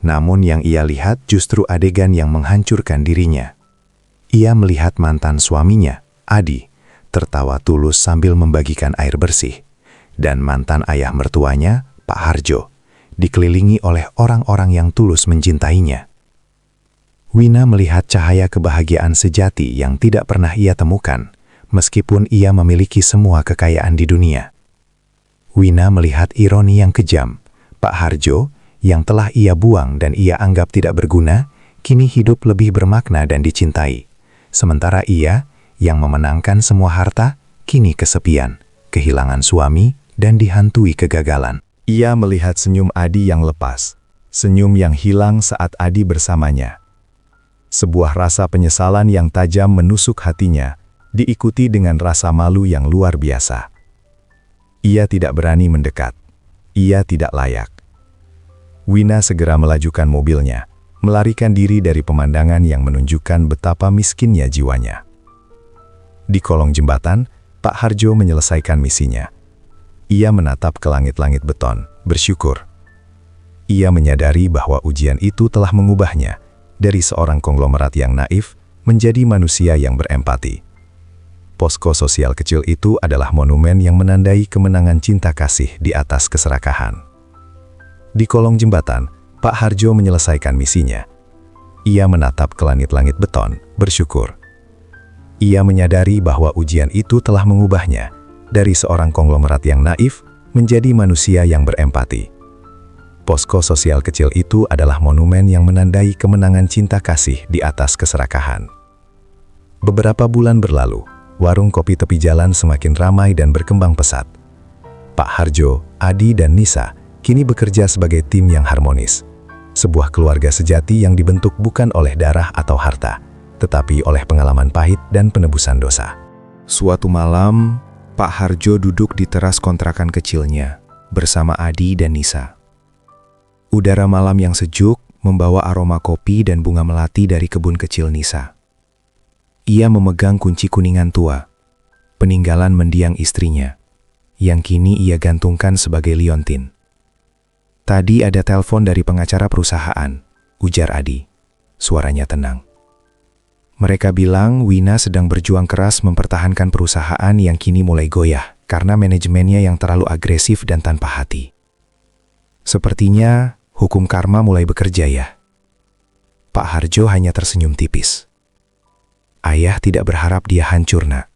Namun yang ia lihat justru adegan yang menghancurkan dirinya. Ia melihat mantan suaminya, Adi, tertawa tulus sambil membagikan air bersih, dan mantan ayah mertuanya, Pak Harjo, dikelilingi oleh orang-orang yang tulus mencintainya. Wina melihat cahaya kebahagiaan sejati yang tidak pernah ia temukan, meskipun ia memiliki semua kekayaan di dunia. Wina melihat ironi yang kejam. Pak Harjo, yang telah ia buang dan ia anggap tidak berguna, kini hidup lebih bermakna dan dicintai. Sementara ia, yang memenangkan semua harta, kini kesepian, kehilangan suami, dan dihantui kegagalan. Ia melihat senyum Adi yang lepas, senyum yang hilang saat Adi bersamanya. Sebuah rasa penyesalan yang tajam menusuk hatinya, diikuti dengan rasa malu yang luar biasa. Ia tidak berani mendekat. Ia tidak layak. Wina segera melajukan mobilnya, melarikan diri dari pemandangan yang menunjukkan betapa miskinnya jiwanya. Di kolong jembatan, Pak Harjo menyelesaikan misinya. Ia menatap ke langit-langit beton, bersyukur. Ia menyadari bahwa ujian itu telah mengubahnya dari seorang konglomerat yang naif menjadi manusia yang berempati. Posko sosial kecil itu adalah monumen yang menandai kemenangan cinta kasih di atas keserakahan. Di kolong jembatan, Pak Harjo menyelesaikan misinya. Ia menatap ke langit-langit beton, bersyukur. Ia menyadari bahwa ujian itu telah mengubahnya dari seorang konglomerat yang naif menjadi manusia yang berempati. Posko sosial kecil itu adalah monumen yang menandai kemenangan cinta kasih di atas keserakahan. Beberapa bulan berlalu, warung kopi tepi jalan semakin ramai dan berkembang pesat. Pak Harjo, Adi, dan Nisa kini bekerja sebagai tim yang harmonis. Sebuah keluarga sejati yang dibentuk bukan oleh darah atau harta, tetapi oleh pengalaman pahit dan penebusan dosa. Suatu malam, Pak Harjo duduk di teras kontrakan kecilnya bersama Adi dan Nisa. Udara malam yang sejuk membawa aroma kopi dan bunga melati dari kebun kecil Nisa. Ia memegang kunci kuningan tua, peninggalan mendiang istrinya, yang kini ia gantungkan sebagai liontin. Tadi ada telepon dari pengacara perusahaan, ujar Adi. Suaranya tenang. Mereka bilang Wina sedang berjuang keras mempertahankan perusahaan yang kini mulai goyah karena manajemennya yang terlalu agresif dan tanpa hati. Sepertinya hukum karma mulai bekerja ya. Pak Harjo hanya tersenyum tipis. Ayah tidak berharap dia hancur, Nak.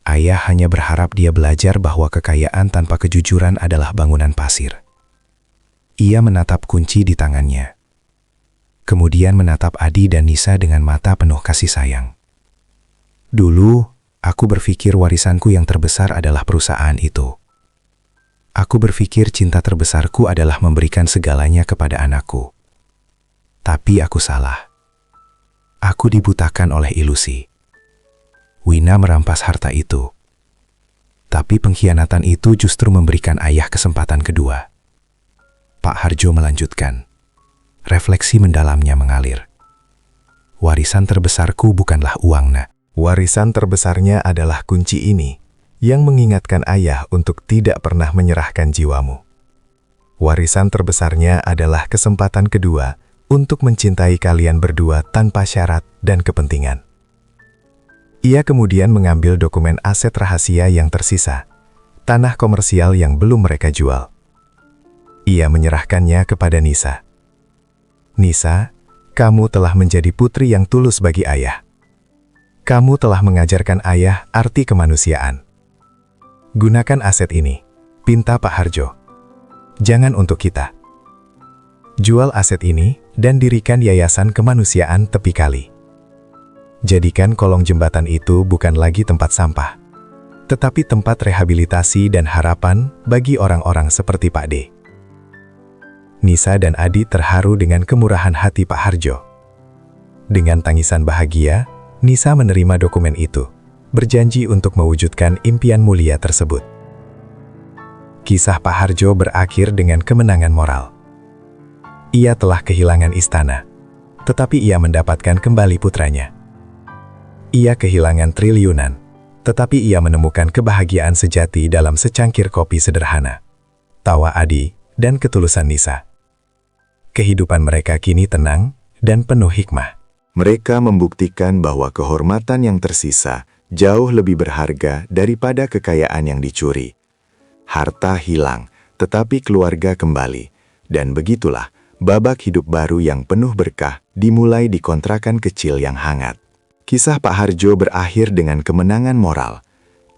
Ayah hanya berharap dia belajar bahwa kekayaan tanpa kejujuran adalah bangunan pasir. Ia menatap kunci di tangannya. Kemudian menatap Adi dan Nisa dengan mata penuh kasih sayang. Dulu, aku berpikir warisanku yang terbesar adalah perusahaan itu. Aku berpikir cinta terbesarku adalah memberikan segalanya kepada anakku. Tapi aku salah. Aku dibutakan oleh ilusi. Wina merampas harta itu. Tapi pengkhianatan itu justru memberikan ayah kesempatan kedua. Pak Harjo melanjutkan. Refleksi mendalamnya mengalir. Warisan terbesarku bukanlah uang, Nak. Warisan terbesarnya adalah kunci ini yang mengingatkan ayah untuk tidak pernah menyerahkan jiwamu. Warisan terbesarnya adalah kesempatan kedua untuk mencintai kalian berdua tanpa syarat dan kepentingan. Ia kemudian mengambil dokumen aset rahasia yang tersisa, tanah komersial yang belum mereka jual. Ia menyerahkannya kepada Nisa. Nisa, kamu telah menjadi putri yang tulus bagi ayah. Kamu telah mengajarkan ayah arti kemanusiaan. Gunakan aset ini, pinta Pak Harjo. Jangan untuk kita. Jual aset ini dan dirikan yayasan kemanusiaan tepi kali. Jadikan kolong jembatan itu bukan lagi tempat sampah, tetapi tempat rehabilitasi dan harapan bagi orang-orang seperti Pak D. Nisa dan Adi terharu dengan kemurahan hati Pak Harjo. Dengan tangisan bahagia, Nisa menerima dokumen itu, berjanji untuk mewujudkan impian mulia tersebut. Kisah Pak Harjo berakhir dengan kemenangan moral. Ia telah kehilangan istana, tetapi ia mendapatkan kembali putranya. Ia kehilangan triliunan, tetapi ia menemukan kebahagiaan sejati dalam secangkir kopi sederhana, tawa Adi, dan ketulusan Nisa. Kehidupan mereka kini tenang dan penuh hikmah. Mereka membuktikan bahwa kehormatan yang tersisa jauh lebih berharga daripada kekayaan yang dicuri. Harta hilang, tetapi keluarga kembali, dan begitulah babak hidup baru yang penuh berkah dimulai di kontrakan kecil yang hangat. Kisah Pak Harjo berakhir dengan kemenangan moral.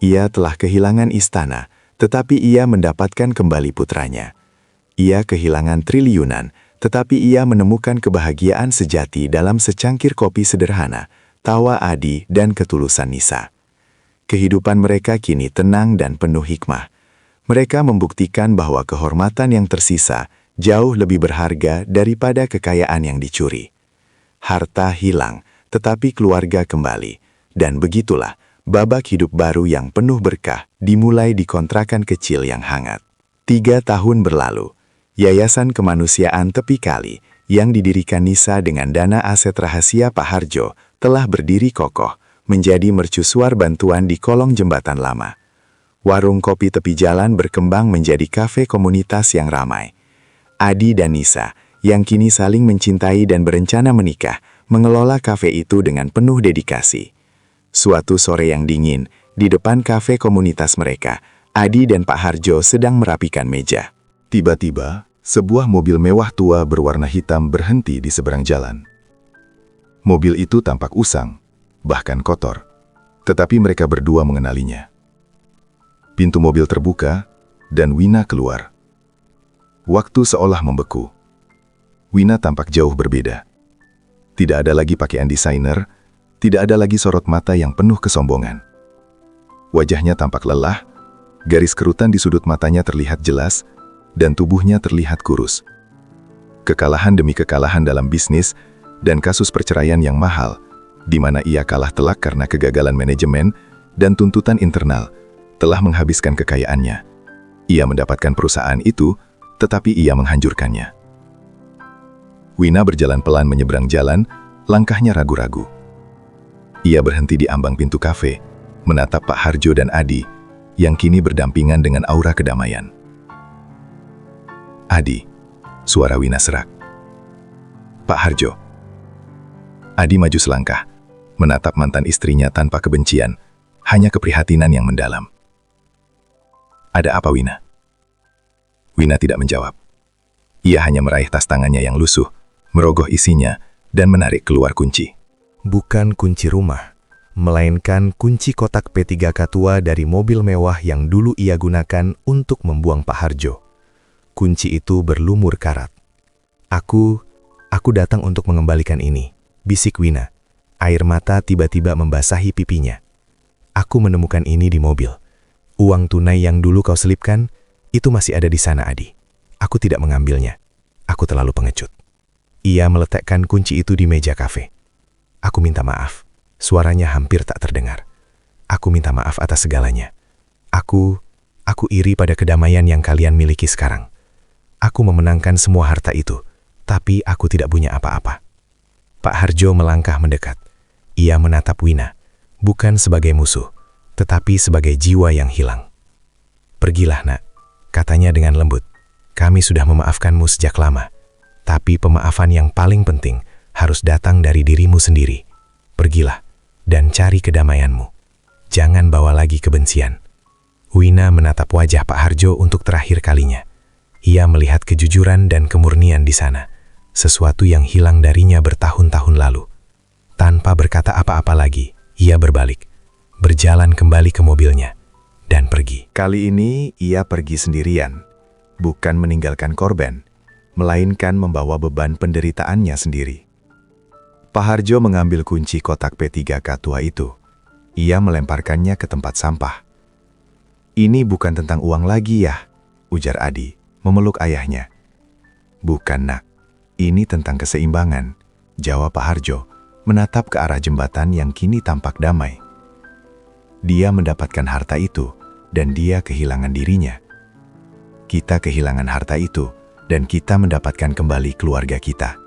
Ia telah kehilangan istana, tetapi ia mendapatkan kembali putranya. Ia kehilangan triliunan, tetapi ia menemukan kebahagiaan sejati dalam secangkir kopi sederhana, tawa Adi, dan ketulusan Nisa. Kehidupan mereka kini tenang dan penuh hikmah. Mereka membuktikan bahwa kehormatan yang tersisa jauh lebih berharga daripada kekayaan yang dicuri. Harta hilang, tetapi keluarga kembali. Dan begitulah babak hidup baru yang penuh berkah dimulai di kontrakan kecil yang hangat. 3 tahun berlalu, Yayasan Kemanusiaan Tepi Kali yang didirikan Nisa dengan dana aset rahasia Pak Harjo telah berdiri kokoh menjadi mercusuar bantuan di kolong jembatan lama. Warung kopi tepi jalan berkembang menjadi kafe komunitas yang ramai. Adi dan Nisa, yang kini saling mencintai dan berencana menikah, mengelola kafe itu dengan penuh dedikasi. Suatu sore yang dingin, di depan kafe komunitas mereka, Adi dan Pak Harjo sedang merapikan meja. Tiba-tiba, sebuah mobil mewah tua berwarna hitam berhenti di seberang jalan. Mobil itu tampak usang, bahkan kotor, tetapi mereka berdua mengenalinya. Pintu mobil terbuka, dan Wina keluar. Waktu seolah membeku. Wina tampak jauh berbeda. Tidak ada lagi pakaian desainer, tidak ada lagi sorot mata yang penuh kesombongan. Wajahnya tampak lelah, garis kerutan di sudut matanya terlihat jelas, dan tubuhnya terlihat kurus. Kekalahan demi kekalahan dalam bisnis, dan kasus perceraian yang mahal, di mana ia kalah telak karena kegagalan manajemen dan tuntutan internal, telah menghabiskan kekayaannya. Ia mendapatkan perusahaan itu, tetapi ia menghancurkannya. Wina berjalan pelan menyeberang jalan, langkahnya ragu-ragu. Ia berhenti di ambang pintu kafe, menatap Pak Harjo dan Adi, yang kini berdampingan dengan aura kedamaian. Adi, suara Wina serak. Pak Harjo. Adi maju selangkah, menatap mantan istrinya tanpa kebencian, hanya keprihatinan yang mendalam. Ada apa, Wina? Wina tidak menjawab. Ia hanya meraih tas tangannya yang lusuh, merogoh isinya, dan menarik keluar kunci. Bukan kunci rumah, melainkan kunci kotak P3K tua dari mobil mewah yang dulu ia gunakan untuk membuang Pak Harjo. Kunci itu berlumur karat. Aku datang untuk mengembalikan ini, bisik Wina. Air mata tiba-tiba membasahi pipinya. Aku menemukan ini di mobil. Uang tunai yang dulu kau selipkan, itu masih ada di sana, Adi. Aku tidak mengambilnya. Aku terlalu pengecut. Ia meletakkan kunci itu di meja kafe. Aku minta maaf. Suaranya hampir tak terdengar. Aku minta maaf atas segalanya. Aku iri pada kedamaian yang kalian miliki sekarang. Aku memenangkan semua harta itu, tapi aku tidak punya apa-apa. Pak Harjo melangkah mendekat. Ia menatap Wina, bukan sebagai musuh, tetapi sebagai jiwa yang hilang. Pergilah, nak, katanya dengan lembut. Kami sudah memaafkanmu sejak lama, tapi pemaafan yang paling penting harus datang dari dirimu sendiri. Pergilah dan cari kedamaianmu. Jangan bawa lagi kebencian. Wina menatap wajah Pak Harjo untuk terakhir kalinya. Ia melihat kejujuran dan kemurnian di sana, sesuatu yang hilang darinya bertahun-tahun lalu. Tanpa berkata apa-apa lagi, ia berbalik, berjalan kembali ke mobilnya, dan pergi. Kali ini ia pergi sendirian, bukan meninggalkan korban, melainkan membawa beban penderitaannya sendiri. Pak Harjo mengambil kunci kotak P3K tua itu. Ia melemparkannya ke tempat sampah. Ini bukan tentang uang lagi ya, ujar Adi, memeluk ayahnya. Bukan, nak. Ini tentang keseimbangan, jawab Pak Harjo, menatap ke arah jembatan yang kini tampak damai. Dia mendapatkan harta itu, dan dia kehilangan dirinya. Kita kehilangan harta itu, dan kita mendapatkan kembali keluarga kita.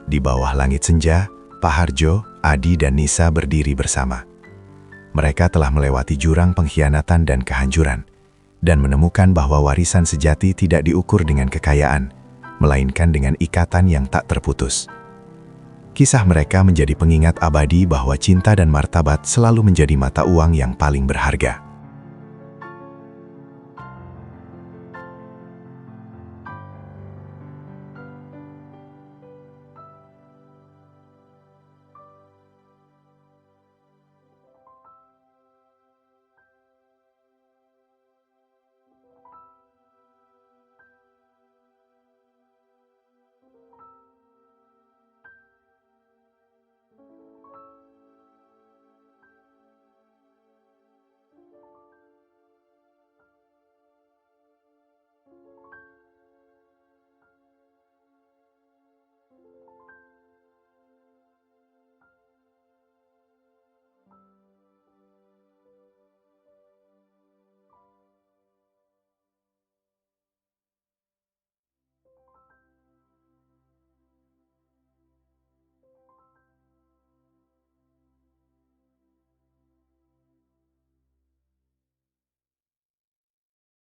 Di bawah langit senja, Pak Harjo, Adi dan Nisa berdiri bersama. Mereka telah melewati jurang pengkhianatan dan kehancuran, dan menemukan bahwa warisan sejati tidak diukur dengan kekayaan, melainkan dengan ikatan yang tak terputus. Kisah mereka menjadi pengingat abadi bahwa cinta dan martabat selalu menjadi mata uang yang paling berharga.